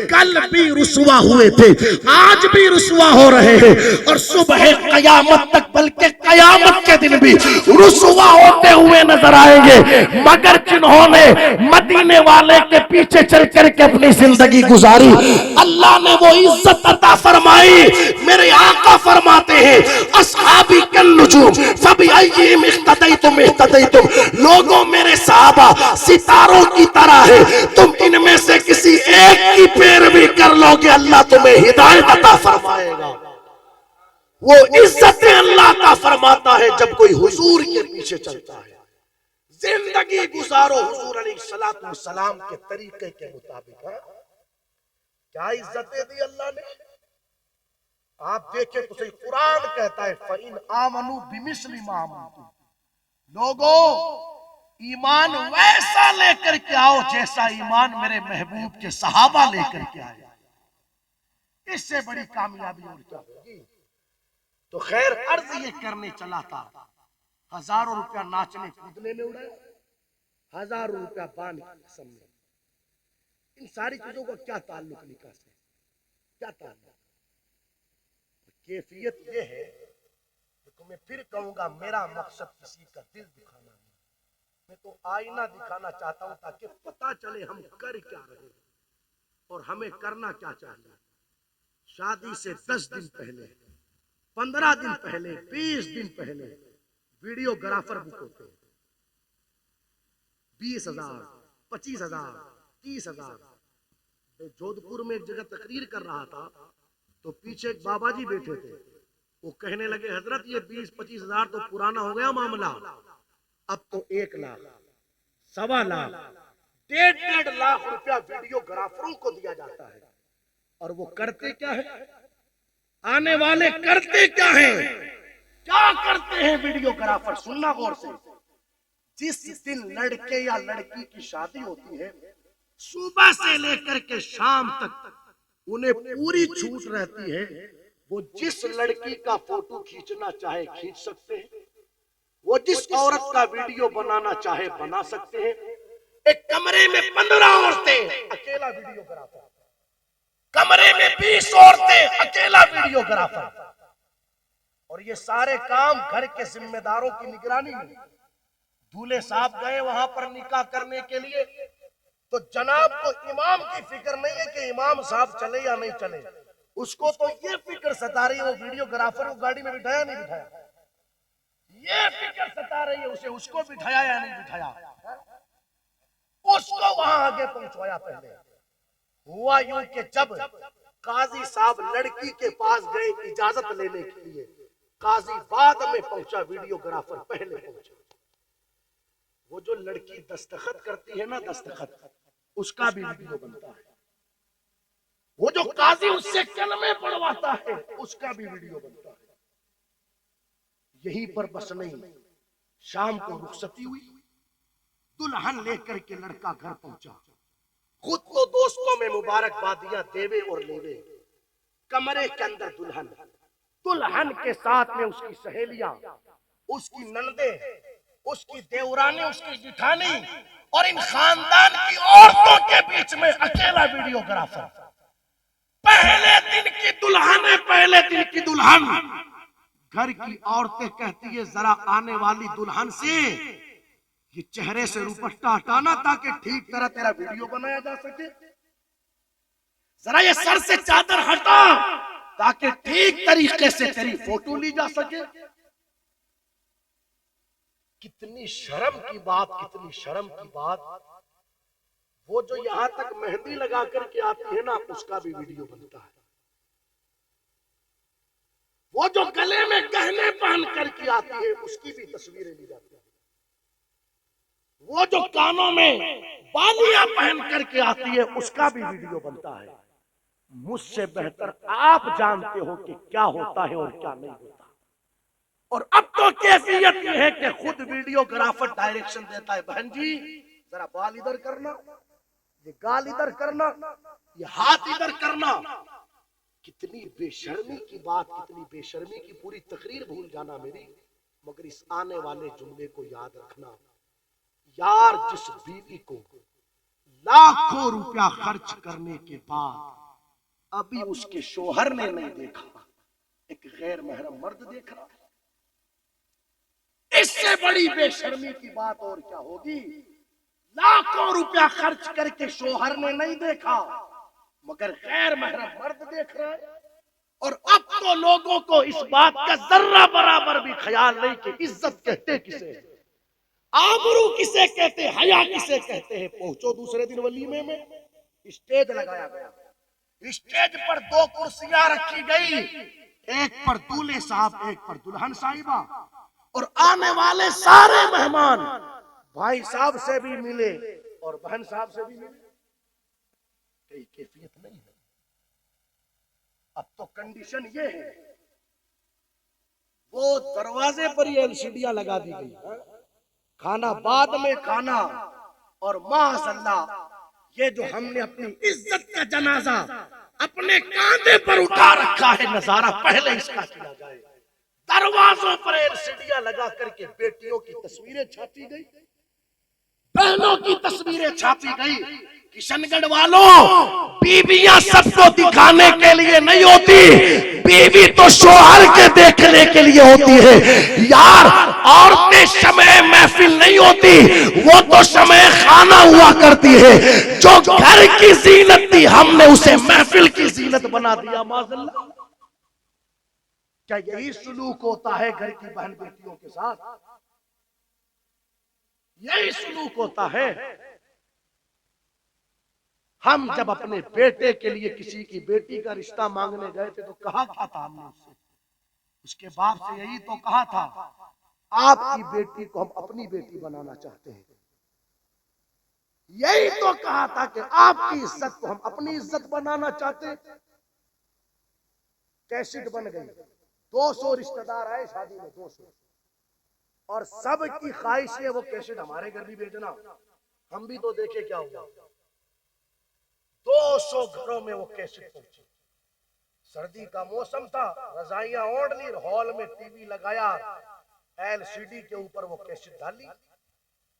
A: कल भी रुसवा हुए थे, आज भी रुसवा हो रहे हैं, और सुबह क़यामत तक बल्कि क़यामत के दिन भी रुसवा होते हुए नजर आएंगे। मगर जिन्होंने मदीने वाले के पीछे चल करके अपनी जिंदगी गुजारी, अल्लाह ने वो इज्जत अता फरमाई। मेरे आका फरमाते हैं अस्हाबी कल नुजूम फबिअय्यिहिम इख्तदैतुम इख्तदैतुम, लोगों मेरे सहाबा सितारों की तरह है, तुम इनमें से किसी एक की पैरवी कर लोगे अल्लाह तुम्हें हिदायत अता फरमाएगा। वो इज्जत अल्लाह का फरमाता है जब कोई हुजूर के पीछे चलता है। जिंदगी गुजारो हुजूर अलैहिस्सलातु वस्सलाम के तरीके के मुताबिक। क्या इज्जतें दी अल्लाह ने? आप देखें तो सही, कुरान कहता है फइन आमनु बिमिस्लि मा आमनतुम, लोगों ईमान वैसा लेकर के आओ जैसा ईमान मेरे महबूब के सहाबा लेकर के आए। इससे बड़ी कामयाबी और क्या होगी? तो खैर अर्ज ये करने चला था, हजारों रुपया नाचने कूदने में उड़ाया, हजारों रुपया बांध की कसम में। इन सारी चीजों का क्या ताल्लुक निकाह से, क्या ताल्लुक? कैफियत ये है कि तुम्हें फिर कहूंगा मेरा मकसद किसी का दिल दिखाना नहीं, मैं तो आईना दिखाना चाहता हूं ताकि पता चले हम कर क्या रहे हैं और हमें करना क्या चाहिए। शादी से 10 दिन पहले, 15 दिन पहले, 20 दिन पहले वीडियोग्राफर बुक होते हैं। 20,000, 25,000, 30,000। जोधपुर में एक जगह तकरीर कर रहा था तो पीछे एक बाबा जी बैठे थे, वो कहने लगे हजरत ये 20-25 हजार तो पुराना हो गया मामला, अब तो 1 लाख, 1.25 लाख, 1.5 लाख रुपया वीडियोग्राफरों को दिया जाता है। और वो करते क्या है? आने वाले करते क्या है? क्या करते हैं वीडियोग्राफर? सुनना गौर से। जिस दिन लड़के या लड़की की शादी होती है, सुबह से लेकर के शाम तक उन्हें पूरी छूट रहती है। वो जिस लड़की का फोटो खींचना चाहे खींच सकते हैं, वो जिस औरत का वीडियो बनाना चाहे बना सकते हैं। एक कमरे में 15 औरतें, अकेला वीडियोग्राफर, कमरे में 20 औरतें, अकेला वीडियोग्राफर। और ये सारे काम घर के जिम्मेदारों की निगरानी में। दूल्हे साहब गए वहां पर निकाह करने के लिए, तो जनाब को इमाम की फिक्र नहीं है कि इमाम साहब चले या नहीं चले, उसको तो ये फिक्र सता रही है वो वीडियोग्राफर को गाड़ी में बिठाया नहीं बिठाया, ये फिक्र सता रही है उसे, उसको बिठाया या नहीं बिठाया, उसको वहां आगे पहुंचवाया। पहले हुआ यूं कि जब काजी साहब लड़की के पास गए इजाजत लेने के लिए, काजी बाद में पहुंचा, वीडियोग्राफर पहले पहुंचा। वो जो लड़की दस्तखत करती है ना, दस्तखत, उसका भी वीडियो बनता है। वो जो काजी उससे कलमे पढ़वाता है, उसका भी वीडियो बनता है। यहीं पर बस नहीं, शाम को रुखसती हुई, दुल्हन लेकर के लड़का घर पहुंचा। खुद तो दोस्तों में मुबारकबादियां देवे और लेवे, कमरे के अंदर दुल्हन, दुल्हन के साथ में उसकी सहेलियां, उसकी ननदे, उसकी देवरानी, उसकी जिठानी और इन खानदान की औरतों के बीच में अकेला वीडियोग्राफर। पहले दिन की दुल्हन है, पहले दिन की दुल्हन। घर की औरतें कहती है जरा आने वाली दुल्हन से ये चेहरे से दुपट्टा हटाना ताकि ठीक तरह तेरा वीडियो बनाया जा सके, जरा ये सर से चादर हटा ताकि ठीक तरीके से तेरी फोटो ली जा सके। कितनी शर्म की बात, कितनी शर्म की बात। वो जो यहां तक मेहंदी लगा करके आती है ना, उसका भी वीडियो बनता है। वो जो गले में गहने पहन करके आती है, उसकी भी तस्वीरें ली जाती है। वो जो कानों में बालियां पहन करके आती है, उसका भी वीडियो बनता है। मुझसे बेहतर आप जानते हो कि क्या होता है और क्या नहीं होता। और अब तो कैफियत यह है कि खुद वीडियोग्राफर डायरेक्शन देता है, बहन जी जरा बाल इधर करना, ये गाल इधर करना, ये हाथ इधर करना। कितनी बेशर्मी की बात, कितनी बेशर्मी की पूरी तकरीर भूल जाना मेरी। मगर इस आने वाले जुमले को याद रखना, यार जिस बीवी को लाखों रुपया खर्च करने के बाद अभी उसके शोहर ने नहीं देखा, एक गैर महरम मर्द देख रहा है, इससे बड़ी बेशर्मी की बात और क्या होगी। लाखों रुपया खर्च करके शोहर ने नहीं देखा, मगर गैर महरम मर्द देख रहा है। और अब तो लोगों को इस बात का जर्रा बराबर भी ख्याल नहीं कि इज्जत कहते किसे, आबरू किसे कहते, हया किसे कहते हैं। पहुंचो दूसरे दिन वलीमे में, स्टेज लगाया गया, स्टेज पर 2 कुर्सियां रखी गई, एक पर दूल्हे साहब, एक पर दुल्हन साहिबा। और आने वाले सारे मेहमान भाई साहब से भी मिले और बहन साहब से भी मिले। कई कैफियत नहीं है। अब तो कंडीशन ये है, वो दरवाजे पर ये एलसीडियां लगा दी गई, खाना बाद में खाना। और माशाअल्लाह ये जो हमने अपनी इज्जत का जनाजा अपने कांधे पर उठा रखा है, नजारा पहले इसका किया जाए। दरवाजों पर एलसीडियां लगा करके बेटियों की तस्वीरें छापी गई, बहनों की तस्वीरें छापी गई। किशनगढ़ वालों, बीवियां सबको दिखाने के लिए नहीं होती, बीवी तो शोहर के देखने के लिए होती है। यार औरतें समय महफिल नहीं होती, वो तो समय खाना हुआ करती है। जो घर की जीनत थी, हमने उसे महफिल की जीनत बना दिया। माज़अल्लाह, क्या यही सुलूक होता है घर की बहन बेटियों के साथ? यही सुलूक होता है। हम जब अपने बेटे के लिए किसी की बेटी का रिश्ता मांगने गए थे तो कहा क्या था हमने उससे? उसके बाप से यही तो कहा था, आपकी बेटी को हम अपनी बेटी बनाना चाहते हैं। यही तो कहा था कि आपकी इज्जत को हम अपनी इज्जत बनाना चाहते हैं। कैसेट बन गई, 200 रिश्तेदार आए शादी में, 200, और सब की ख्वाहिश है वो कैसेट हमारे घर भी भेजना, हम भी तो देखे क्या हुआ। 200 घरों में वो कैसेट पहुंची। सर्दी का मौसम था, रजाइयां ओढ़ ली, हॉल में टीवी लगाया, एलसीडी के ऊपर वो कैसेट डाली।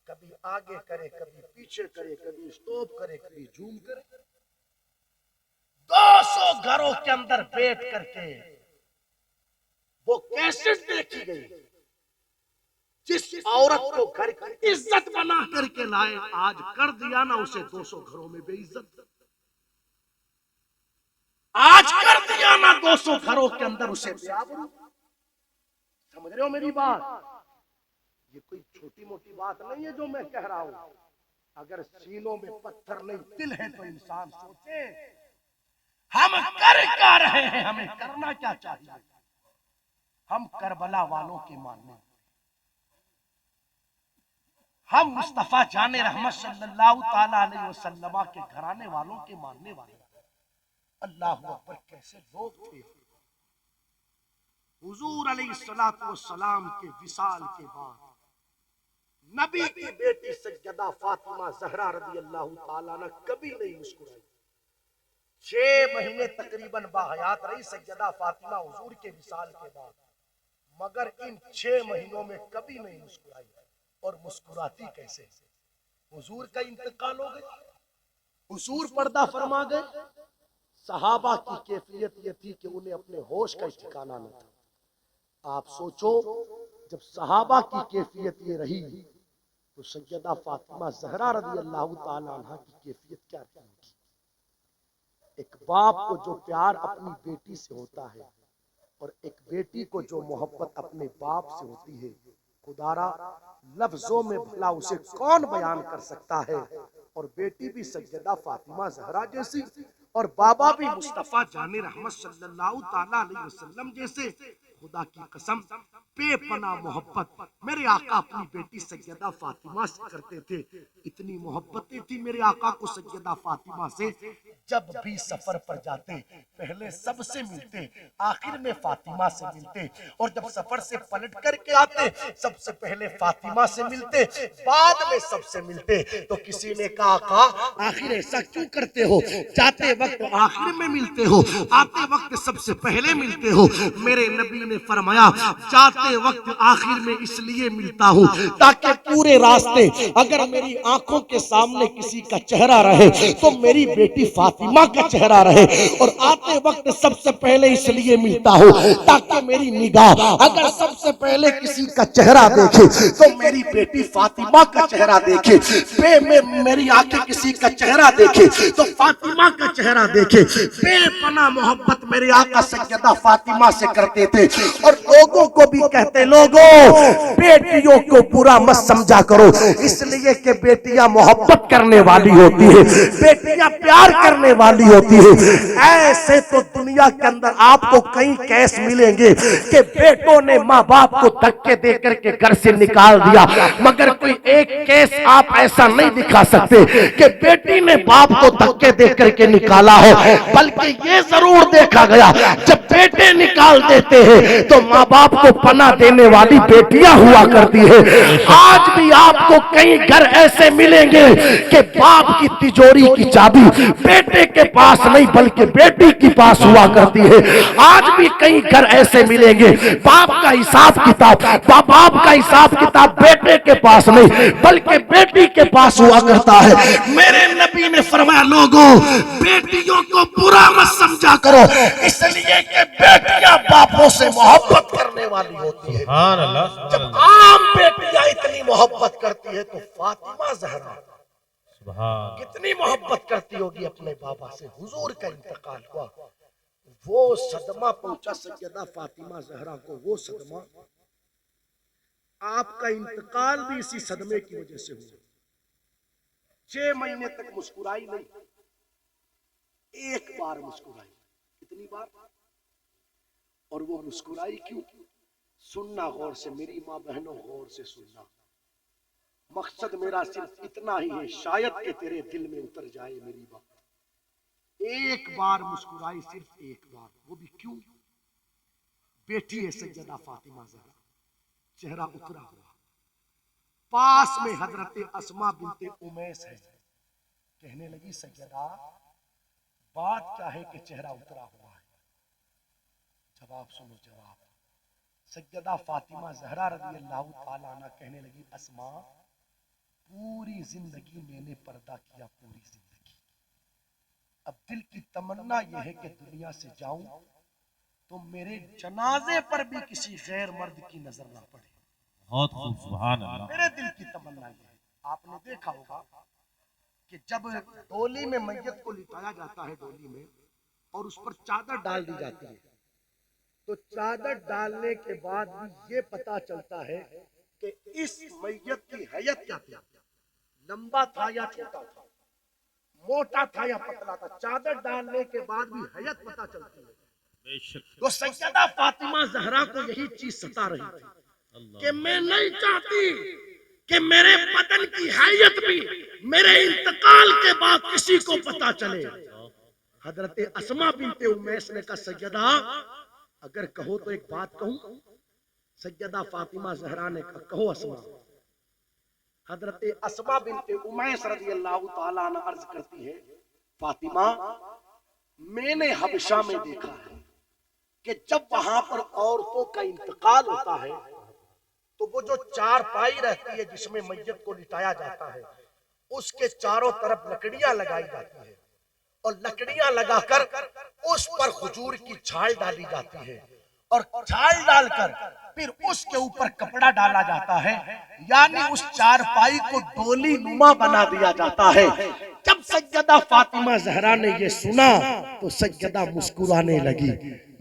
A: कभी आगे करे, कभी पीछे करे, कभी स्टॉप करे, कभी जूम करे। 200 घरों के अंदर बैठ करके वो कैसेट देखी गई। जिस औरत को घर की इज्जत बना करके लाए, आज कर दिया ना उसे 200 घरों में बेइज्जत। आज कर दिया ना 200 घरों के अंदर उसे बेआबरू। समझ रहे हो मेरी बात? ये कोई छोटी मोटी बात नहीं है जो मैं कह रहा हूं। अगर सीनों में पत्थर नहीं दिल है तो इंसान सोचे हम कर क्या रहे हैं, हमें करना क्या चाहिए। हम करबला वालों के मानने, हम मुस्तफा जाने रहमत सल्लल्लाहु ताला अलैहि वसल्लम के घराने वालों के मानने वाले। अल्लाह अकबर, कैसे लोग थे। हुजूर अलैहिस्सलातु वस्सलाम के विसाल के बाद नबी की बेटी सैयदा फातिमा ज़हरा रज़ी अल्लाह ताला अन्हा कभी नहीं मुस्कुराई। 6 महीने तकरीबन बाहयात रही सैयदा फातिमा हुजूर के विसाल के बाद। मगर इन 6 महीनों में कभी नहीं मुस्कुराई। और मुस्कुराती कैसे? हुजूर का इंतकाल हो गया, हुजूर पर्दा फरमा गए। सहाबा की कैफियत यह थी कि उन्हें अपने होश का ठिकाना न था। आप सोचो, जब सहाबा की कैफियत ये रही तो सैयदा फातिमा ज़हरा रज़ी अल्लाह ताला अन्हा की कैफियत क्या थी? एक बाप को जो प्यार अपनी बेटी से होता है और एक बेटी को जो मोहब्बत अपने बाप से होती है, खुदारा लफ्जों में भला उसे कौन बयान कर सकता है। और बेटी भी सैयदा फातिमा ज़हरा जैसी और बाबा भी मुस्तफा जाने रहमत सल्लल्लाहु ताला अलैहि वसल्लम जैसे। खुदा की कसम, बेपना मोहब्बत मेरे आका अपनी बेटी सैयदा फातिमा से करते थे। इतनी मोहब्बतें थी मेरे आका को सैयदा फातिमा से, जब भी सफर पर जाते पहले सबसे मिलते, आखिर में फातिमा से मिलते। और जब सफर से पलट करके आते सबसे पहले फातिमा से मिलते, बाद में सबसे मिलते। तो किसी ने कहा, आका आखिर ऐसा क्यों करते हो? जाते वक्त आखिर में मिलते हो, आते वक्त सबसे पहले मिलते हो। मेरे नबी ने फरमाया, जाते वक्त आखिर में इसलिए मिलता हूँ ताकि पूरे रास्ते अगर मेरी आंखों के सामने किसी का चेहरा रहे तो मेरी बेटी फातिमा का चेहरा रहे। और आते वक्त सबसे पहले इसलिए मिलता हूँ ताकि मेरी निगाह अगर सबसे पहले किसी का चेहरा देखे तो मेरी बेटी फातिमा का चेहरा देखे। मेरी आंखें किसी का चेहरा देखे तो फातिमा का चेहरा देखे। बेपना मोहब्बत मेरे आका सैयदा फातिमा से करते थे। और लोगों को भी कहते, लोगों बेटियों को बुरा मत समझा करो, इसलिए कि बेटियां मोहब्बत करने वाली होती है, बेटियां प्यार करने वाली होती है। ऐसे तो दुनिया के अंदर आपको कई केस मिलेंगे कि बेटों ने माँ बाप को धक्के दे करके घर से निकाल दिया, मगर कोई एक केस आप ऐसा नहीं दिखा सकते कि बेटी ने बाप को धक्के दे करके निकाला हो। बल्कि ये जरूर देखा गया, जब बेटे निकाल देते हैं तो माँ बाप को पनाह देने वाली बेटियां हुआ करती है। आज भी आपको कई घर ऐसे मिलेंगे कि बाप की तिजोरी की चाबी बेटे के पास नहीं बल्कि बेटी के पास हुआ करती है। आज भी कई घर ऐसे मिलेंगे, बाप का हिसाब किताब बाप का हिसाब किताब बेटे के पास नहीं बल्कि बेटी के पास हुआ करता है। मेरे नबी ने फरमाया, लोगों बेटियों को बुरा मत समझा करो, इसलिए कि बेटियां बापों से मोहब्बत करने वाली होती है। जब आम बेटियां इतनी मोहब्बत करती है तो फातिमा ज़हरा कितनी मोहब्बत करती होगी अपने बाबा से। हुजूर का इंतकाल हुआ, वो सदमा पहुंचा सैयदा फातिमा ज़हरा को। वो सदमा, आपका इंतकाल भी इसी सदमे की वजह से हुआ। 6 महीने तक मुस्कुराई नहीं, एक बार मुस्कुराई। कितनी बार? और वो मुस्कुराई क्यों? सुनना गौर से मेरी माँ बहनों, गौर से सुनना। मकसद मेरा सिर्फ इतना ही है, शायद कि तेरे दिल में उतर जाए मेरी बात। एक बार मुस्कुराई, सिर्फ एक बार। वो भी क्यों? बेटी है सैयदा फातिमा ज़हरा, चेहरा उतरा हुआ। पास में हजरत अस्मा बिनते उमैस है। कहने लगी, सैयदा बात क्या है कि चेहरा उतरा हुआ है? जवाब सुनो, जवाब। सैयदा फातिमा ज़हरा रज़ी अल्लाह ताला अन्हा कहने लगी, अस्मा पूरी जिंदगी मैंने पर्दा किया, पूरी जिंदगी। अब दिल की तमन्ना यह है कि दुनिया से जाऊं तो मेरे जनाजे पर भी किसी गैर मर्द की नजर ना पड़े।
B: बहुत खूब, सुभान अल्लाह।
A: मेरे दिल की तमन्ना यह है। आपने देखा होगा कि जब डोली में मैयत को लिटाया जाता है, डोली में, और उस पर चादर डाल दी जाती है, तो चादर डालने के बाद भी ये पता चलता है कि इस मैयत की हैयत क्या थी, लंबा था या छोटा था, मोटा था या पतला था। चादर डालने के बाद भी हैयत पता चलती है। तो सैयदा फातिमा ज़हरा को यही चीज सता रही थी कि मैं नहीं चाहती कि मेरे बदन की हैयत भी मेरे इंतकाल के बाद किसी को पता चले। हजरत अस्मा बिनते उमैस ने कहा, सैयदा अगर कहो तो एक बात कहूं। सैयदा फातिमा ज़हरा ने कहा, कहो अस्मा। हजरत अस्मा बिनते उमैस रज़ी अल्लाह ताला अन्हा अर्ज करती है, फातिमा मैंने हबशा में देखा है कि जब वहां पर औरतों का इंतकाल होता है तो वो जो चारपाई रहती है जिसमें मैयत को लिटाया जाता है, उसके चारों तरफ लकड़ियां लगाई जाती है और लकड़ियां लगाकर उस पर खजूर की छाल डाली जाती है और छाल डालकर फिर उसके ऊपर कपड़ा डाला जाता है, यानी उस चारपाई को डोली नुमा बना दिया जाता है। जब सैयदा फातिमा ज़हरा ने ये सुना तो सैयदा मुस्कुराने लगी,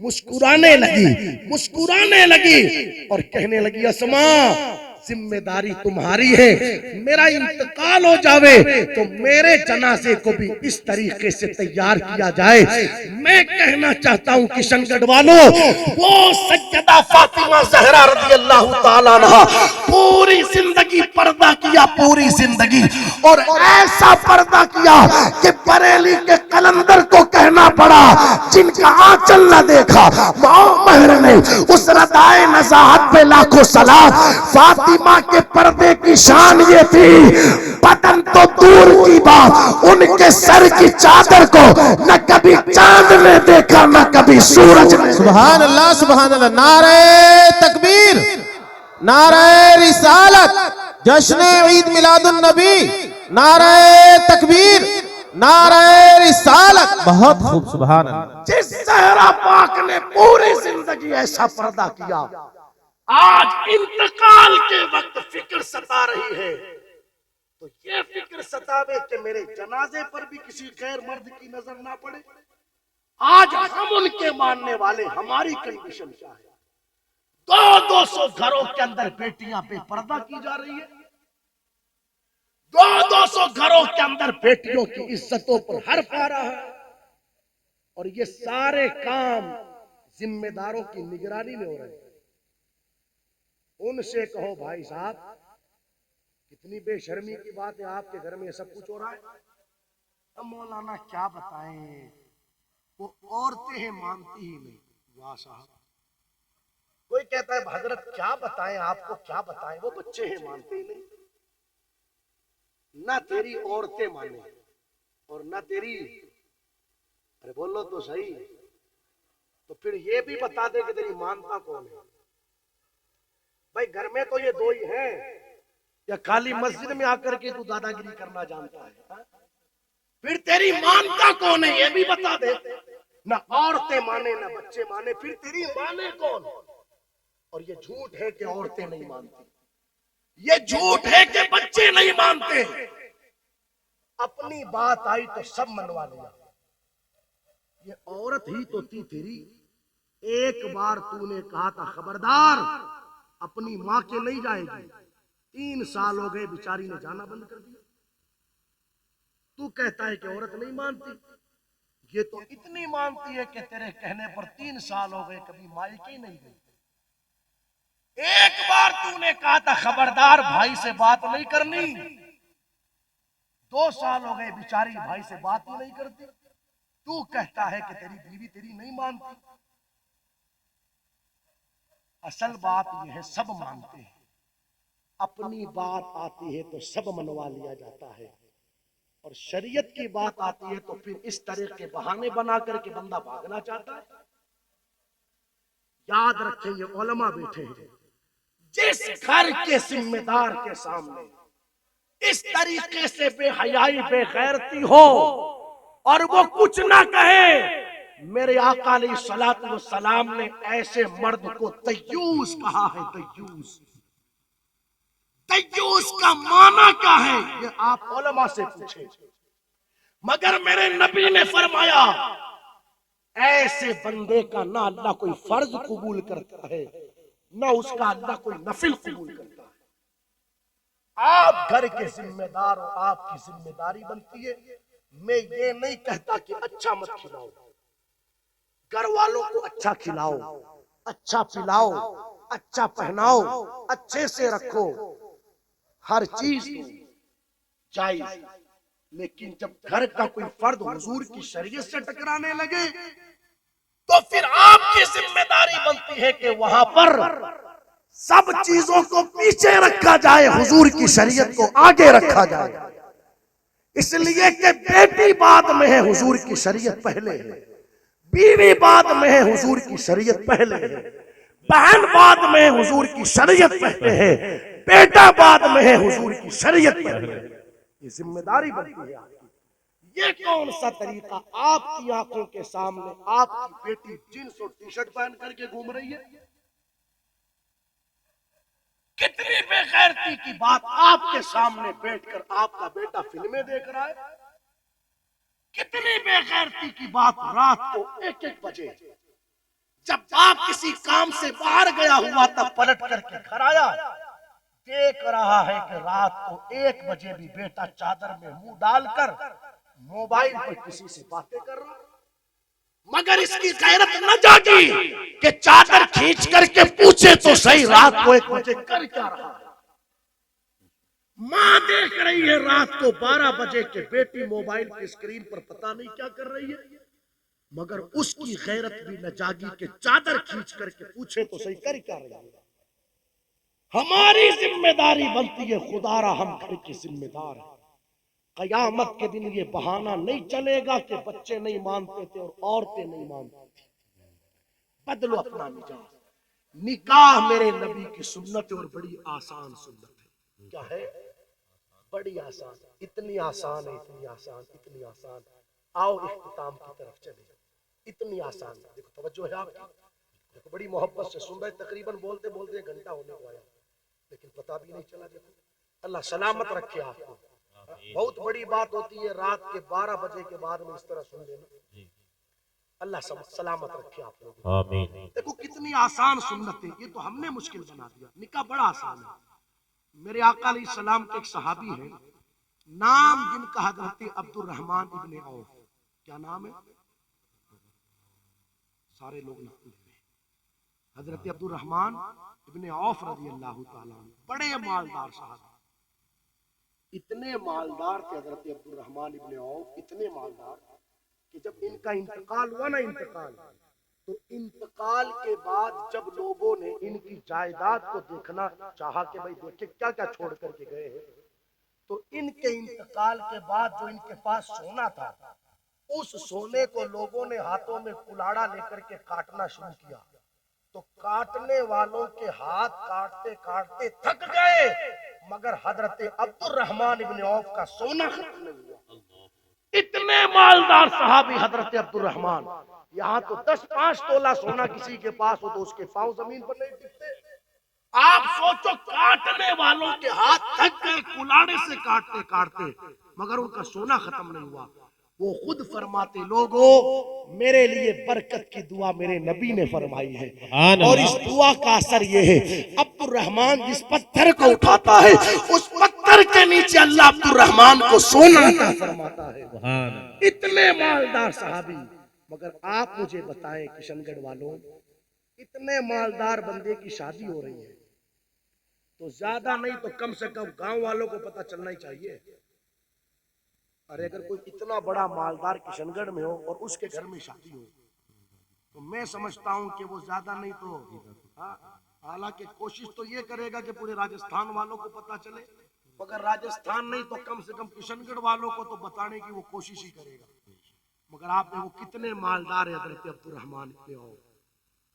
A: मुस्कुराने लगी, मुस्कुराने लगी और कहने लगी, अस्मा जिम्मेदारी तुम्हारी है, मेरा इंतकाल हो जावे तो मेरे जनाजे को भी इस तरीके से तैयार किया जाए। मैं कहना चाहता हूँ किशनगढ़ वालों, वो सैयदा फातिमा ज़हरा रज़ियल्लाहु ताला अन्हा पूरी जिंदगी पर्दा किया, पूरी जिंदगी, और ऐसा पर्दा किया कि बरेली के कलंदर को कहना पड़ा, जिनका आंचल न देखा महर ने उस रदाए नज़ाहत पे लाखों सलाम। फातिमा के पर्दे की शान ये थी, बदन तो दूर की बात, उनके सर की चादर को न कभी चांद ने देखा न कभी सूरज ने।
C: सुभान अल्लाह, सुभान अल्लाह। नारे तकबीर, नारे रिसालत, जश्न ईद मिलादुन नबी, नारे तकबीर, नारे रिसालत। बहुत खूब, सुभान अल्लाह।
A: जिस ज़हरा पाक ने पूरी जिंदगी ऐसा पर्दा किया, आज इंतकाल के वक्त फिक्र सता रही है तो ये फिक्र सतावे कि मेरे जनाजे पर भी किसी गैर मर्द की नजर ना पड़े। आज हम उनके मानने वाले, हमारी कंडीशन क्या है? 200 घरों के अंदर बेटियां बेपर्दा की जा रही है, 200 घरों के अंदर बेटियों की इज्जतों पर हर्फ आ रहा है, और ये सारे काम जिम्मेदारों की निगरानी में हो रहे हैं। उनसे कहो भाई साहब कितनी बेशर्मी की बात है, आपके घर में सब कुछ हो रहा है। अब मौलाना क्या बताएं, वो औरतें हैं मानती ही नहीं। वाह साहब, कोई कहता है हजरत क्या बताएं आपको, क्या बताएं, वो बच्चे हैं मानते ही नहीं। ना तेरी औरतें माने और ना तेरी, अरे बोलो तो सही, तो फिर ये भी बता दे कि तेरी मानता कौन है। भाई घर में तो ये दो ही हैं, या खाली मस्जिद में आकर के तू दादागिरी करना जानता है हा? फिर तेरी मानता कौन है ये भी बता दे। ना औरतें माने ना बच्चे माने, फिर तेरी माने कौन? और ये झूठ है कि औरतें नहीं मानती, ये झूठ है कि बच्चे नहीं मानते। अपनी बात आई तो सब मनवा लिया। ये औरत ही तो थी तेरी, एक बार तूने कहा था खबरदार अपनी माँ के नहीं जाएगी, 3 साल हो गए बेचारी ने जाना बंद कर दिया। तू कहता है कि औरत नहीं मानती, ये तो इतनी मानती है कि तेरे कहने पर 3 साल हो गए कभी मायके ही नहीं गई। एक बार तूने कहा था खबरदार भाई से बात नहीं करनी, 2 साल हो गए बेचारी भाई से बात ही नहीं करती। तू कहता है कि तेरी बीवी तेरी नहीं मानती। असल बात यह है सब मानते हैं, अपनी बात आती है तो सब मनवा लिया जाता है, और शरीयत की बात आती है तो फिर इस तरह के बहाने बना करके बंदा भागना चाहता है। याद रखें ये उलमा बैठे हैं, जिस घर के जिम्मेदार के सामने इस तरीके से बेहयाई बेगैरती हो और वो कुछ ना कहे, मेरे आका अलैहिस्सलातु वस्सलाम ने ऐसे मर्द को तय्यूस कहा है। तय्यूस, तय्यूस का माना क्या है ये आप उलमा से पूछे, मगर मेरे नबी ने फरमाया ऐसे बंदे का ना अल्लाह कोई फर्ज कबूल करता है ना उसका अल्लाह कोई नफिल कबूल करता है। आप घर के जिम्मेदार हो, आपकी जिम्मेदारी बनती है। मैं ये नहीं कहता कि अच्छा मत खिलाओ, घर वालों को अच्छा खिलाओ, अच्छा पिलाओ, अच्छा पहनाओ, अच्छे से रखो, हर चीज जायज। लेकिन जब घर का कोई फर्द हुजूर की शरीयत से टकराने लगे तो फिर आपकी जिम्मेदारी बनती है कि वहां पर सब चीजों को पीछे रखा जाए, हुजूर की शरीयत को आगे रखा जाए। इसलिए कि बेटी बाद में है, हुजूर की शरीयत पहले है। बीवी बाद में है, हुजूर की शरीयत पहले है। बहन बाद में है, हुजूर की शरीयत पहले है। बेटा बाद में है, हुजूर की शरीयत पहले है। ये जिम्मेदारी बनती है आपकी। ये कौन सा तरीका आपकी आंखों के सामने आपकी बेटी जींस और टी शर्ट पहन करके घूम रही है? कितनी बेगैरती की बात आपके सामने बैठकर आपका बेटा फिल्में देख रहा है। कितनी बेगैरती की बात रात को 1-1 बजे जब बाप किसी काम से बाहर गया हुआ तब पलट करके घर आया, देख रहा है कि रात को 1 बजे भी बेटा चादर में मुंह डालकर मोबाइल पर किसी से बातें कर रहा। मगर इसकी गैरत न जागी कि चादर खींच करके पूछे तो सही रात को 1 बजे कर क्या रहा है। मां देख रही है रात को 12 बजे के बेटी मोबाइल की स्क्रीन पर पता नहीं क्या कर रही है, मगर उसकी गैरत भी न जागी कि चादर खींच करके पूछे तो सही कर क्या रही है। हमारी जिम्मेदारी बनती है, खुदारा हम घर के जिम्मेदार हैं। कयामत के दिन ये बहाना नहीं चलेगा कि बच्चे नहीं मानते थे और औरतें नहीं मानती थी। बदलो अपना मिजाज। निकाह मेरे नबी की सुन्नत और बड़ी आसान सुन्नत है। क्या है? बड़ी आसान, इतनी आसान है, इतनी आसान, इतनी आसान। आओ इख्तिताम की तरफ चले। इतनी आसान, देखो तवज्जो है आपकी, देखो बड़ी मोहब्बत से सुन रहे। तकरीबन बोलते बोलते 1 घंटा होने को आया, लेकिन पता भी नहीं चला। देखो अल्लाह सलामत रखे आपको। बहुत बड़ी बात होती है रात के 12 बजे के बाद में इस तरह सुन लेना। अल्लाह सलामत रखे आप लोग। आमीन। देखो कितनी आसान सुन्नत है, ये तो हमने मुश्किल बना दिया। निकाह बड़ा आसान है। मेरे आका अलैहिस्सलाम के एक सहाबी है, नाम जिनका हजरत अब्दुर रहमान इब्ने औफ। क्या नाम है? सारे लोग नाम ले रहे हैं। हजरत अब्दुर रहमान इब्ने औफ रज़ी अल्लाह ताला अन्हु, बड़े मालदार साहब। इतने मालदार थे हजरत अब्दुर रहमान इब्ने औफ, इतने मालदार कि जब इनका इंतकाल हुआ ना, तो इंतकाल के बाद जब लोगों ने इनकी जायदाद को देखना चाहा कि भाई देखे क्या क्या छोड़ करके गए हैं, तो इनके इंतकाल के बाद जो इनके पास सोना था, उस सोने को लोगों ने हाथों में कुल्हाड़ा लेकर के काटना शुरू किया। तो काटने वालों के हाथ काटते काटते थक गए, मगर हजरत अब्दुर रहमान इब्ने औफ का सोना खत्म नहीं हुआ। इतने मालदार सहाबी हजरत अब्दुर रहमान। यहाँ तो 10-5 तोला सोना किसी के पास हो तो उसके पांव जमीन पर नहीं टिकते। आप सोचो, काटने वालों के हाथ थक गए कुल्हाड़े से काटते काटते, मगर उनका सोना खत्म नहीं हुआ। वो खुद फरमाते, लोगों मेरे लिए बरकत की दुआ मेरे नबी ने फरमाई है, और इस दुआ का असर ये है, अब्दुर रहमान जिस पत्थर को उठाता है उस पत्थर के नीचे अल्लाह अब्दुर रहमान को सोना अता फरमाता है। इतने मालदार सहाबी। मगर आप मुझे बताएं किशनगढ़ वालों, इतने मालदार बंदे की शादी हो रही है तो ज्यादा नहीं तो कम से कम गांव वालों को पता चलना ही चाहिए। अरे अगर कोई इतना बड़ा मालदार किशनगढ़ में हो और उसके घर में शादी हो, तो मैं समझता हूं कि वो ज्यादा नहीं तो हालांकि कोशिश तो ये करेगा कि पूरे राजस्थान वालों को पता चले, मगर राजस्थान नहीं तो कम से कम किशनगढ़ वालों को तो बताने की वो कोशिश ही करेगा। मगर आप देखो कितने मालदार है हजरत अब्दुर रहमान इब्ने औफ,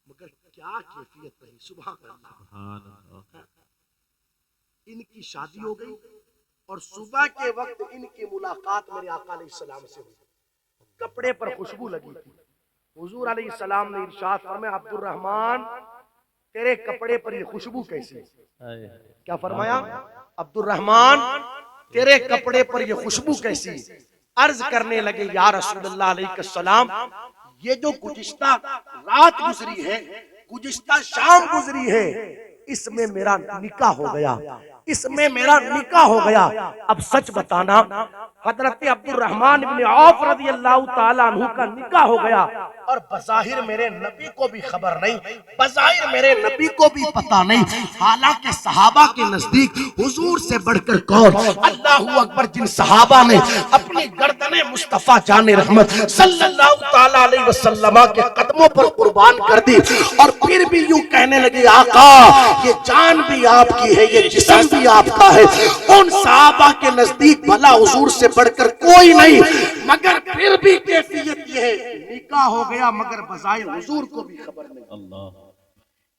A: मगर क्या कैफियत रही। सुभान अल्लाह। इनकी शादी हो गई और सुबह के वक्त इनकी मुलाकात मेरे आका अलैहिस्सलाम से हुई। कपड़े पर खुशबू लगी थी। हुजूर अलैहिस्सलाम ने इरशाद फरमाया, अब्दुर रहमान तेरे कपड़े पर ये खुशबू कैसी है? क्या फरमाया? अब्दुर रहमान तेरे कपड़े पर ये खुशबू कैसी? अर्ज करने लगे, या रसूलुल्लाह अलैहिस्सलाम, ये जो गुज़िश्ता रात गुजरी है, गुज़िश्ता शाम गुजरी है, इसमें मेरा निकाह हो गया, इसमें मेरा निकाह हो गया। अब सच बताना, हजरत अब्दुर रहमान इब्ने औफ रज़ी अल्लाह ताला अन्हु का निकाह हो गया और बज़ाहिर मेरे नबी को भी खबर नहीं, बज़ाहिर मेरे नबी को भी पता नहीं। हालांकि सहाबा के नजदीक हुजूर से बढ़कर कौन, अल्लाहु अकबर, जिन सहाबा ने अपनी गर्दने मुस्तफा जाने रहमत सल्लल्लाहु ताला अलैहि वसल्लम के कदमों पर कुर्बान कर दी और फिर भी यूं कहने लगे, आका ये जान भी आपकी है, ये जिस्म भी आपका है। उन सहाबा के नजदीक भला हुजूर से बढ़कर कोई नहीं, मगर फिर भी कैफियत यह है, निकाह हो गया मगर बजाय हुजूर को भी खबर नहीं।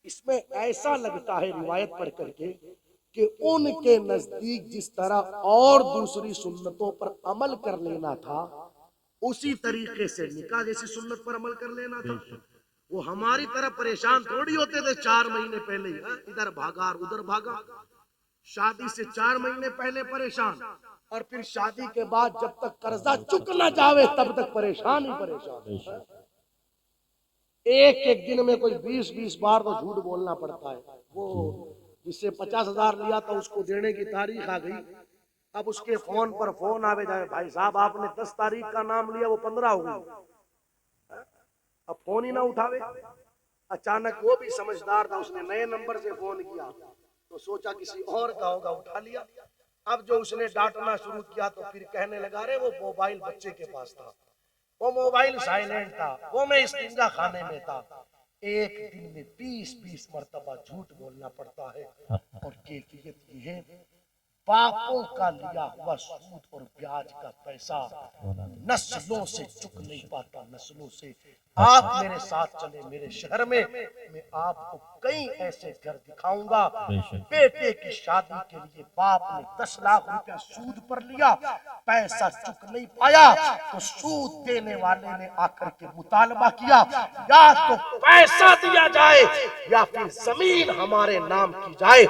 A: इसमें ऐसा लगता है रिवायत पढ़ करके कि उनके नजदीक जिस तरह और दूसरी सुन्नतों पर अमल कर लेना था, उसी तरीके से निकाह जैसी सुन्नत पर अमल कर लेना था। वो हमारी तरह परेशान थोड़ी होते थे 4 महीने पहले, इधर भागा उधर भागा। शादी से 4 महीने पहले परेशान, और फिर शादी के बाद जब तक कर्जा चुक ना जावे तब तक परेशान ही परेशान। एक दिन में कोई 20-20 बार तो झूठ बोलना पड़ता है। वो जिससे 50,000 लिया था उसको देने की तारीख आ गई, अब उसके फोन पर फोन आवे जाए, भाई साहब आपने 10 तारीख का नाम लिया, वो 15 हो गई। अब फोन ही ना उठावे। अचानक वो भी समझदार था, उसने नए नंबर से फोन किया तो सोचा किसी और का होगा, उठा लिया। अब जो उसने डांटना शुरू किया तो फिर कहने लगा, रे वो मोबाइल बच्चे के पास था, वो मोबाइल साइलेंट था, वो मैं इस्तिंजा खाने में था। एक दिन में 20-20 मरतबा झूठ बोलना पड़ता है। और कैफियत ये है, बापों का लिया हुआ सूद और ब्याज का पैसा नस्लों से चुक नहीं पाता, नस्लों से। आप मेरे साथ चले मेरे शहर में, मैं आपको कई ऐसे घर दिखाऊंगा। बेटे की शादी के लिए बाप ने 10 लाख रुपया सूद पर लिया, पैसा चुक नहीं पाया तो सूद देने वाले ने आकर के मुतालबा किया, या तो पैसा दिया जाए या फिर जमीन हमारे नाम की जाए।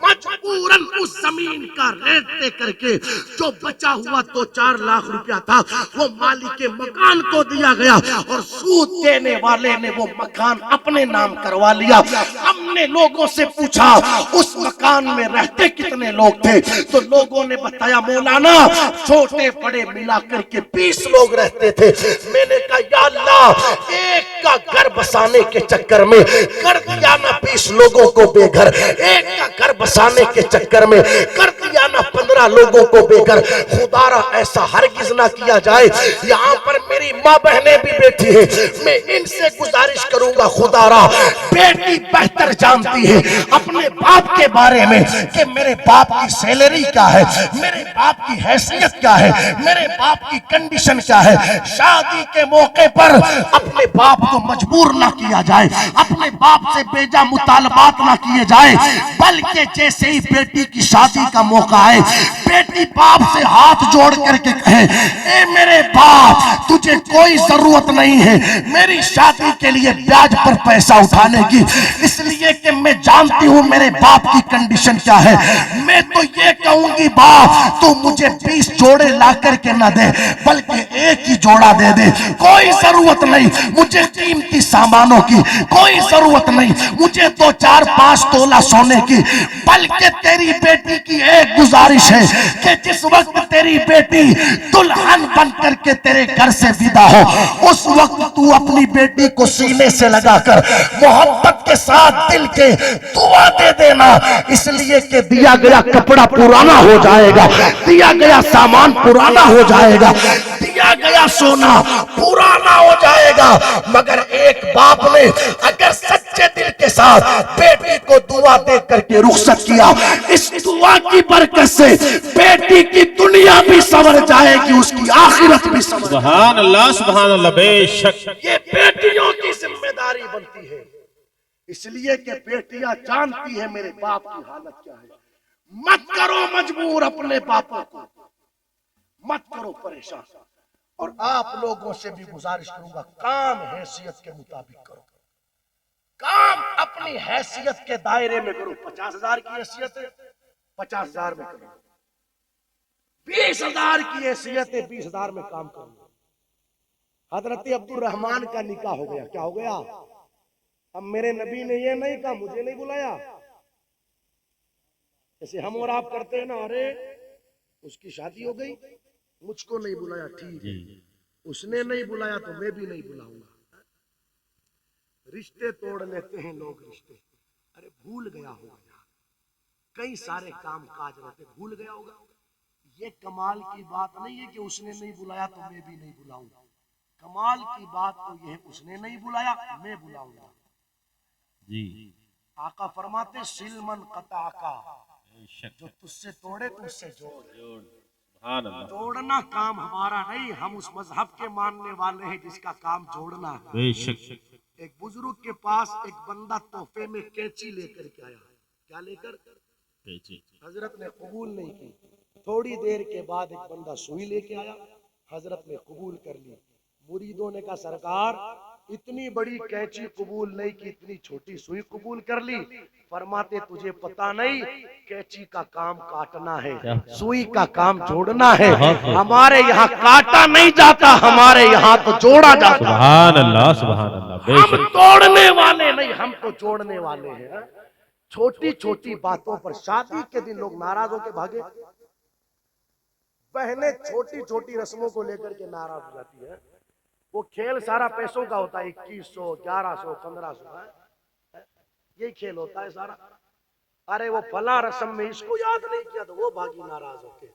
A: मजबूरन उस जमीन का रेट दे करके जो बचा हुआ 2-4 लाख रुपया था वो मालिक के मकान को दिया गया, और सूद देने वाले ने वो मकान अपने नाम करवा लिया। हमने लोगों से पूछा उस मकान में रहते कितने लोग थे, तो लोगों ने बताया मौलाना छोटे बड़े मिला करके 20 लोग रहते थे। मैंने कहा या अल्लाह, एक का घर बसाने के चक्कर में कर दिया ना 20 लोगों को बेघर, एक का घर बसाने के चक्कर में कर दिया ना 15 लोगों को बेघर। खुदारा ऐसा हरगिज ना किया जाए। यहाँ पर मेरी माँ बहनें भी बैठी है, मैं इनसे गुजारिश करूंगा, खुदारा बेटी बेहतर जानती है अपने बाप के बारे में कि मेरे बाप की सैलरी क्या है, मेरे बाप की हैसियत क्या है, मेरे बाप की कंडीशन क्या है। शादी के मौके पर अपने बाप को मजबूर ना किया जाए, अपने बाप से बेजा मुतालबात ना किए जाए, बल्कि जैसे ही बेटी की शादी का मौका आए, बेटी बाप से हाथ जोड़ करके कहे, ए मेरे बाप तुझे कोई जरूरत नहीं है मेरी शादी के लिए ब्याज पर पैसा उठाने की, इसलिए कि मैं जानती हूं मेरे बाप की कंडीशन क्या है। मैं तो ये कहूंगी बाप तू मुझे 20 जोड़े ला करके ना दे, बल्कि एक ही जोड़ा दे दे। कोई जरूरत नहीं मुझे कीमती सामानों की, कोई जरूरत नहीं मुझे 2-4-5 तोला सोने की, बल्कि तेरी बेटी की एक गुजारिश है कि जिस वक्त तेरी बेटी दुल्हन बन करके तेरे घर से विदा हो, उस वक्त तू अपनी बेटी को सीने से लगाकर मोहब्बत के साथ दिल के दुआ दे देना, इसलिए कि दिया गया कपड़ा पुराना हो जाएगा, दिया गया सामान पुराना हो जाएगा, दिया गया सोना पुराना हो जाएगा। मगर एक बाप ने अगर सच्चे दिल के साथ बेटी को दुआ दे करके रुखसत किया, इस दुआ की बरकत से बेटी की दुनिया भी संवर जाएगी, उसकी आखिरत भी संवर।
C: सुभान अल्लाह, सुभान अल्लाह। बेशक
A: ये बेटियों की जिम्मेदारी बनती है, इसलिए कि बेटियां जानती है मेरे बाप की हालत क्या है। मत करो मजबूर अपने बापों को, मत करो परेशान। और आप लोगों से भी गुजारिश करूंगा, काम हैसियत के मुताबिक करो, काम अपनी हैसियत के दायरे में करो। 50,000 की हैसियत है 50,000 में करो, 20,000 की हैसियत है 20,000 में काम करो। हजरत अब्दुल रहमान का निकाह हो गया, क्या हो गया? अब मेरे नबी ने ये नहीं कहा मुझे नहीं बुलाया, जैसे हम और आप करते हैं ना, अरे उसकी शादी हो गई मुझको नहीं बुलाया, ठीक है, उसने नहीं बुलाया तो मैं भी नहीं बुलाऊंगा। रिश्ते तोड़ लेते हैं लोग, रिश्ते, अरे भूल गया होगा, कई सारे काम काज रहते, भूल गया होगा। ये कमाल की बात नहीं है कि उसने नहीं बुलाया तो मैं भी नहीं बुलाऊंगा, कमाल की बात तो यह है उसने नहीं बुलाया मैं बुलाऊंगा जी। आका फरमाते सिलमन कता का, जो तुझसे तोड़े तुझसे जोड़। जोड़ना काम हमारा नहीं, हम उस मजहब के मानने वाले हैं जिसका काम जोड़ना है।
B: बेशक।
A: एक बुजुर्ग के पास एक बंदा तोहफे में कैंची लेकर के आया। क्या लेकर? हजरत ने कबूल नहीं की। थोड़ी देर के बाद एक बंदा सुई लेके आया, हजरत ने कबूल कर ली। मुरीदों ने कहा सरकार इतनी बड़ी कैंची कबूल नहीं की, इतनी छोटी सुई कबूल कर ली। फरमाते तुझे पता नहीं कैंची का काम काटना है, सुई का काम जोड़ना है। हमारे यहाँ काटा नहीं जाता, हमारे यहाँ तो जोड़ा जाता।
B: सुभान अल्लाह, सुभान अल्लाह।
A: हम तोड़ने वाले नहीं, हम तो जोड़ने वाले हैं। छोटी छोटी बातों पर शादी के दिन लोग नाराज होकर भागे। बहनें छोटी छोटी रस्मों को लेकर के नाराज हो जाती है। वो खेल सारा पैसों का होता है, 2100, 1100, 1500, यही खेल होता है सारा। अरे वो फला रस्म में इसको याद नहीं किया तो वो भागी नाराज होके।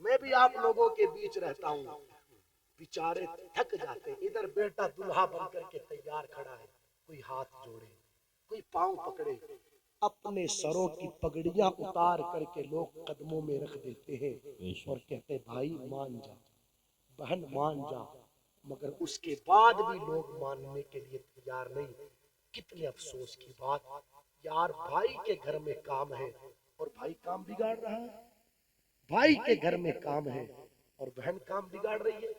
A: मैं भी आप लोगों के बीच रहता हूँ, बेचारे थक जाते। इधर बेटा दुल्हा बन करके तैयार खड़ा है, कोई हाथ जोड़े, कोई पांव पकड़े, अपने सरों की पगड़ियां उतार करके लोग कदमों में रख देते हैं और कहते भाई मान जा, बहन मान जा, मगर उसके बाद भी लोग मानने के लिए तैयार नहीं। कितने अफसोस की बात यार, भाई के घर में काम है और भाई काम बिगाड़ रहा है। भाई के घर में काम है और बहन काम बिगाड़ रही है।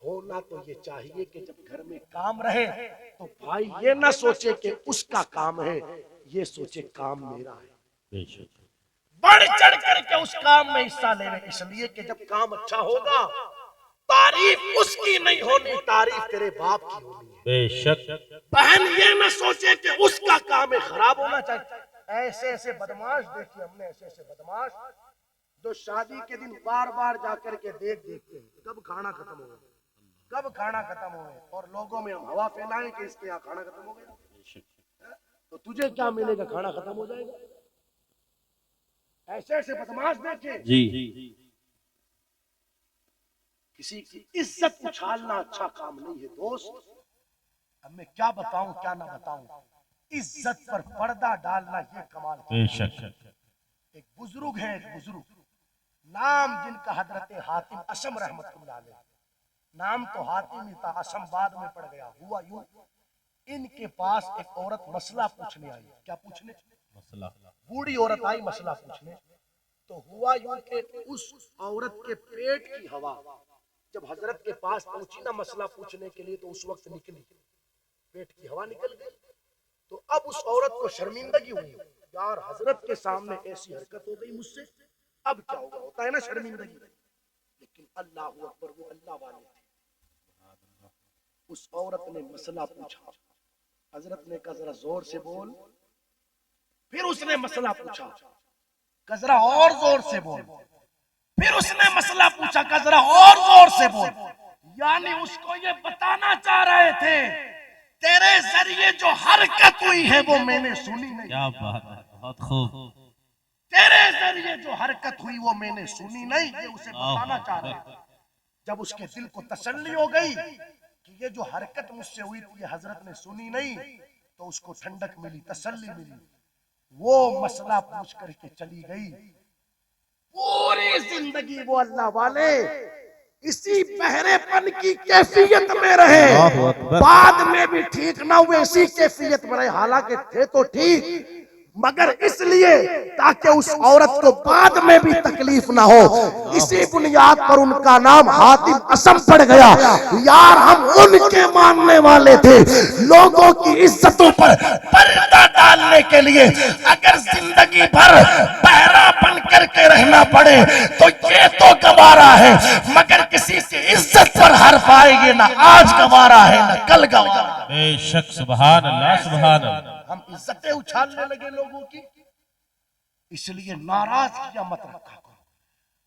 A: होना तो ये चाहिए कि जब घर में काम रहे तो भाई ये ना सोचे कि उसका काम है, ये सोचे काम मेरा है। बढ़ चढ़ करके उस काम में हिस्सा ले रहे, इसलिए कि जब काम अच्छा होगा तारीफ उसकी नहीं होनी, तारीफ तेरे बाप की होनी है।
B: बेशक।
A: बहन ये ना सोचे कि उसका काम है, खराब होना चाहिए। ऐसे ऐसे बदमाश देखिए हमने, ऐसे ऐसे बदमाश जो शादी के दिन बार बार जाकर के देखते हैं कब खाना खत्म हो गया, कब खाना खत्म हो गया, और लोगों में हम हवा फैलाएं कि इसके यहाँ खाना खत्म हो गया। तो तुझे क्या मिलेगा, खाना खत्म हो जाएगा। ऐसे ऐसे बदमाश देखे
B: जी।
A: किसी की इज्जत उछालना अच्छा काम नहीं है दोस्त। अब मैं क्या बताऊं क्या ना बताऊं, इज्जत पर पर्दा डालना ये कमाल है। एक बुजुर्ग है, एक बुजुर्ग, नाम जिनका हजरत हातिम असम रहमतुल्लाह अलैह। नाम तो हातिम ही था, असम बाद में पड़ गया। हुआ यूं, इनके पास एक औरत मसला पूछने आई। क्या पूछने?
B: मसला।
A: बूढ़ी औरत आई मसला पूछने। तो हुआ यूं कि उस औरत के पेट की हवा जब हजरत के पास पहुंची ना मसला पूछने के लिए, तो उस वक्त निकली, पेट की हवा निकल गई। तो अब उस औरत को शर्मिंदगी हुई, यार हजरत के सामने ऐसी हरकत हो गई मुझसे, अब क्या होगा, होता है ना शर्मिंदगी। लेकिन अल्लाह अकबर, वो अल्लाह वाले थे। उस औरत ने मसला पूछा, हजरत ने कहा जरा जोर से बोल। फिर उसने मसला पूछा, कहा जरा और जोर से बोल। फिर उसने मसला पूछा, कहा जरा और जोर से बोल। यानी उसको ये बताना चाह रहे थे तेरे जरिए जो हरकत हुई है वो मैंने सुनी नहीं।
B: क्या बात है, बहुत खूब।
A: तेरे जरिए जो हरकत हुई वो मैंने सुनी नहीं, ये उसे बताना चाह रहे थे। जब उसके दिल को तसल्ली हो गई कि ये जो हरकत मुझसे हुई थी ये हजरत ने सुनी नहीं, तो उसको ठंडक मिली, तसल्ली मिली। वो मसला पूछ करके चली गई। पूरी जिंदगी वो अल्लाह वाले इसी बहरेपन की कैफियत में रहे, बाद में भी ठीक ना हुए, इसी कैफियत में रहे। हालांकि थे तो ठीक, मगर इसलिए ताकि उस औरत को बाद में भी तकलीफ ना हो, इसी बुनियाद पर उनका नाम हातिम असम पड़ गया। यार हम उनके मानने वाले थे। लोगों की इज्जतों पर पर्दा डालने के लिए अगर जिंदगी भर बहरा बन करके रहना पड़े तो ये तो गवारा है, मगर किसी की इज्जत पर हर पाएंगे ना आज गवारा है ना कल गवारा।
B: बेशक, सुभान अल्लाह, सुभान अल्लाह।
A: हम इज्जतें उछालने लगे लोगों की, इसलिए नाराजगियां मत रखा करो।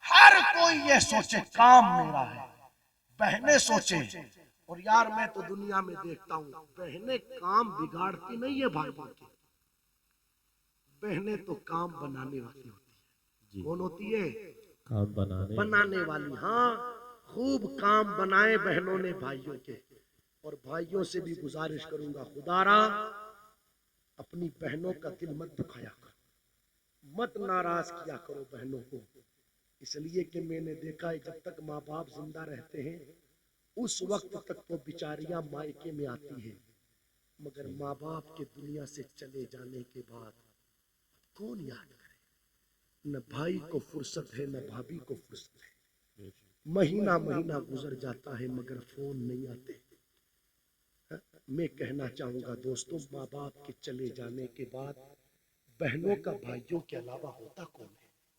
A: हर कोई ये सोचे काम मेरा है, बहनें सोचे। और यार मैं तो दुनिया में देखता हूँ बहनें काम बिगाड़ती नहीं है भाइयों के, बहनें तो काम बनाने वाली होती है। कौन होती है?
B: काम
A: बनाने वाली। हाँ, खूब काम बनाए बहनों ने भाइयों के। और भाइयों से भी गुजारिश करूंगा, खुदारा अपनी बहनों का दिल मत दुखाया करो, मत नाराज किया करो बहनों को। इसलिए कि मैंने देखा है जब तक माँ बाप जिंदा रहते हैं उस वक्त तक तो बिचारियां मायके में आती है, मगर माँ बाप के दुनिया से चले जाने के बाद कौन याद करे। न भाई को फुर्सत है न भाभी को फुर्सत है। महीना महीना गुजर जाता है मगर फोन नहीं आते। मैं कहना चाहूंगा दोस्तों, माँ बाप के चले जाने के बाद बहनों का भाइयों के अलावा होता कौन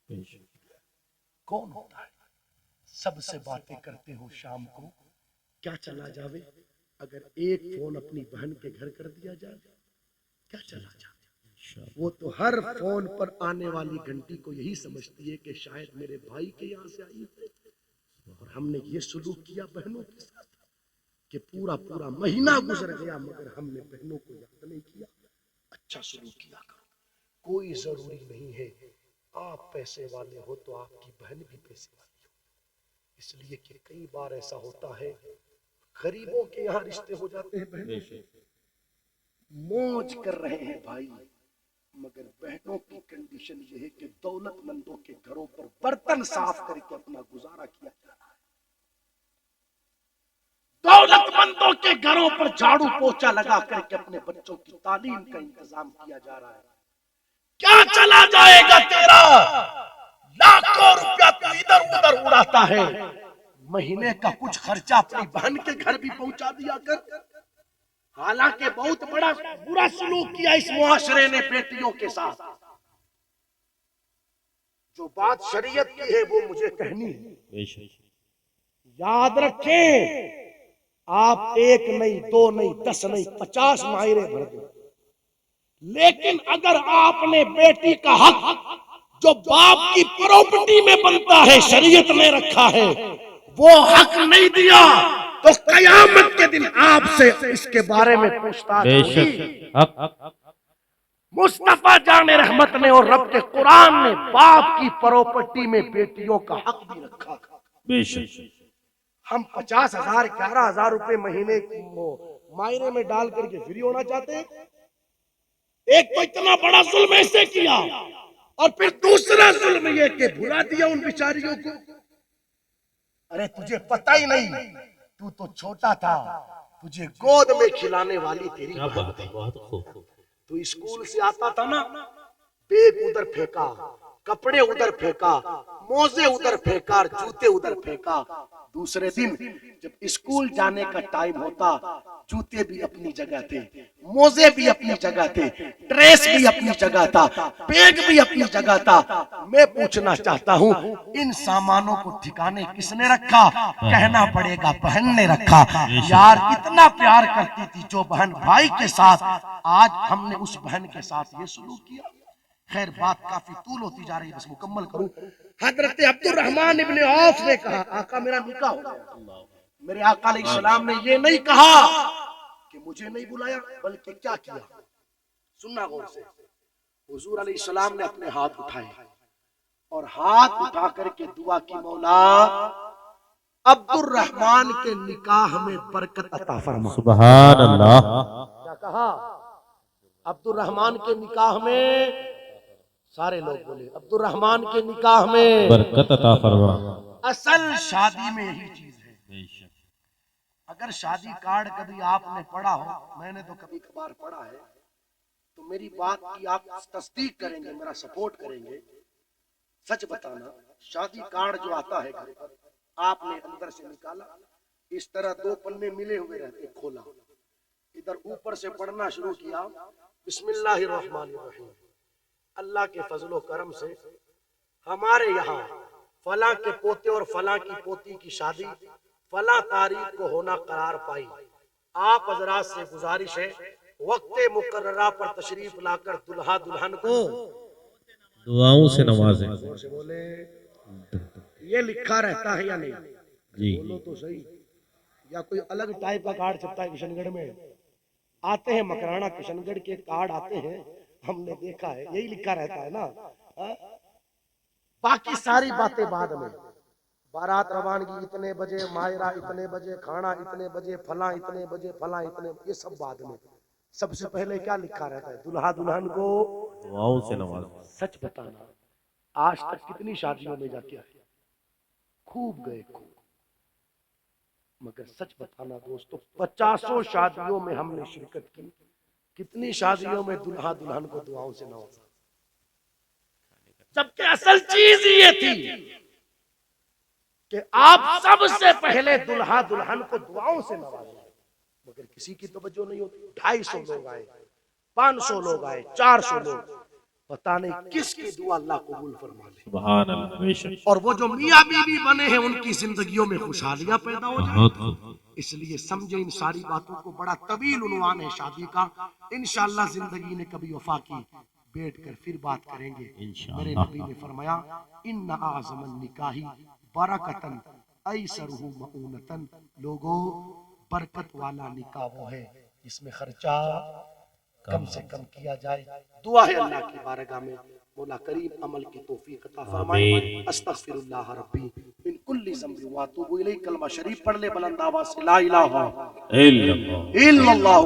A: है? कौन होता है? सबसे बातें करते हो शाम को, क्या चला जावे? अगर एक फोन अपनी बहन के घर कर दिया जाए, क्या चला जावे? वो तो हर फोन पर आने वाली घंटी को यही समझती है कि शायद मेरे भाई के यहाँ से आई है। और हमने ये सुलूक किया बहनों के साथ कि पूरा पूरा महीना गुजर गया मगर हमने बहनों को याद नहीं किया। अच्छा सलूक किया करो। कोई जरूरी नहीं है आप पैसे वाले हो तो आपकी बहन भी पैसे वाली हो, इसलिए कि कई बार ऐसा होता है गरीबों के यहाँ रिश्ते हो जाते हैं बहनों से, मौज कर रहे हैं भाई, मगर बहनों की कंडीशन यह है कि दौलतमंदों के घरों पर बर्तन साफ करके अपना गुजारा किया जा रहा है। दौलतमंदों के घरों पर झाड़ू पोछा लगा करके अपने बच्चों की तालीम का इंतजाम किया जा रहा है। क्या चला जाएगा तेरा? लाखों रुपया तू इधर उधर उड़ाता है, महीने का कुछ खर्चा अपनी बहन के घर भी पहुंचा दिया कर। हालांकि बहुत बड़ा बुरा सलूक किया इस मुआशरे ने बेटियों के साथ। जो बात शरीयत की है वो मुझे कहनी है। याद रखें, आप एक नहीं, दो नहीं, 10 नहीं, 50 मायरे भर दो, लेकिन अगर आपने बेटी का हक जो बाप की प्रॉपर्टी में बनता है, शरीयत ने रखा है, वो हक नहीं दिया तो कयामत के दिन आपसे इसके बारे में पूछताछ होगी। मुस्तफा जाने रहमत ने और रब के कुरान ने बाप की प्रॉपर्टी में बेटियों का हक भी रखा। हम 50,000 11,000 रुपए महीने मायने में डाल करके फ्री होना चाहते हैं। एक तो इतना बड़ा जुल्म ऐसे किया और फिर दूसरा जुल्म ये कि भुला दिया उन बेचारियों को। अरे तुझे पता ही नहीं, तू तो छोटा था, तुझे गोद में खिलाने वाली तेरी बहन थी। तू स्कूल से आता था ना, बैग उधर फेंका, कपड़े उधर फेंका, मोजे उधर फेंका, जूते उधर फेंका। दूसरे दिन जब स्कूल जाने का टाइम होता, जूते भी अपनी जगह थे, मोजे भी अपनी जगह थे, ड्रेस भी अपनी जगह था, बैग भी अपनी जगह था। मैं पूछना चाहता हूँ, इन सामानों को ठिकाने किसने रखा? कहना पड़ेगा बहन ने रखा। यार इतना प्यार करती थी जो बहन भाई के साथ, आज हमने उस बहन के साथ ये सलूक किया। खैर बात काफी तूल होती जा रही है, बस मुकम्मल करूं। हजरत अब्दुर्रहमान इब्ने औफ ने कहा, आका मेरा निकाह हो गया। मेरे आका अलैहिस्सलाम ने ये नहीं कहा कि मुझे नहीं बुलाया, बल्कि क्या किया, सुनना गौर से। हुजूर अलैहिस्सलाम ने अपने हाथ उठाए और हाथ उठा करके दुआ की, मौला अब्दुर्रहमान के निकाह में बरकत अता फरमा।
C: सुभान अल्लाह।
A: क्या कहा? अब्दुर्रहमान के निकाह में, सारे लोग बोले अब्दुर्रहमान के निकाह में
C: बरकत अता फरमा।
A: असल शादी में यही चीज है। अगर शादी कार्ड कभी आपने पढ़ा हो, मैंने तो कभी कभार पढ़ा है, तो मेरी बात की आप तस्दीक करेंगे, मेरा सपोर्ट करेंगे। सच बताना, शादी कार्ड जो आता है घर पर, आपने अंदर से निकाला, इस तरह 2 पन्ने मिले हुए रहते, खोला, इधर ऊपर से पढ़ना शुरू किया, बिस्मिल्लाहिर्रहमानिर्रहीम, अल्लाह के फजलो करम से हमारे यहाँ फला के पोते और फला की पोती की शादी फला तारीख को होना करार पाई। आप हजरात से गुजारिश है वक्त मुकर्ररा पर तशरीफ लाकर दुल्हा दुल्हन को
C: दुआओं से नवाजें।
A: से बोले, ये लिखा रहता है या नहीं
C: जी,
A: बोलो तो सही। या कोई अलग टाइप का कार्ड छपता है? किशनगढ़ में आते हैं, मकराना किशनगढ़ के कार्ड आते हैं, हमने देखा है, यही लिखा रहता है ना। बाकी सारी बातें बाद में, बारात रवानगी इतने बजे, मायरा इतने बजे, खाना इतने बजे, फला इतने बजे, फला इतने, ये सब बाद में। सबसे पहले क्या लिखा रहता है? दुल्हा दुल्हन को
C: दुआओं से नवाजें।
A: सच बताना, आज तक कितनी शादियों में जाके आए? खूब गए खूब। मगर सच बताना दोस्तों, 50 शादियों में हमने शिरकत की, कितनी शादियों में दुल्हा दुल्हन को दुआओं से नवाजा, जबकि असल चीज ये थी कि आप सबसे पहले दुल्हा दुल्हन को दुआओं से नवाजा। मगर किसी की तवज्जो नहीं होती। 250 लोग आए, 500 लोग आए, 400 लोग, पता नहीं किसकी दुआ अल्लाह कबूल फरमा ले।
B: सुभान अल्लाह, बेशक।
A: और वो जो मियाँ बीवी बने हैं उनकी जिंदगियों में खुशहालियां पैदा हो जाए। इसलिए समझे, इन सारी बातों को बड़ा तवील उन्वान है शादी का। इंशाअल्लाह जिंदगी ने कभी वफा की, बैठ कर फिर बात करेंगे। मेरे नबी ने फरमाया, इन्ना आज़मन निकाही बरकतन ऐसरुहु मऊनतन। लोगों, बरकत वाला निकाह वो है जिसमें खर्चा कम से कम किया जाए। दुआ है अल्लाह की बारगाह में, मौला करीम अमल की तौफीक अता फरमाए। अस्तगफिरुल्लाह रब्बी मिन कुल्ली ज़ंबि व अतूबु इलैहि। कलमा शरीफ पढ़ ले बुलंद आवाज से, ला इलाहा
B: इल्लल्लाह।
A: इल्लल्लाह।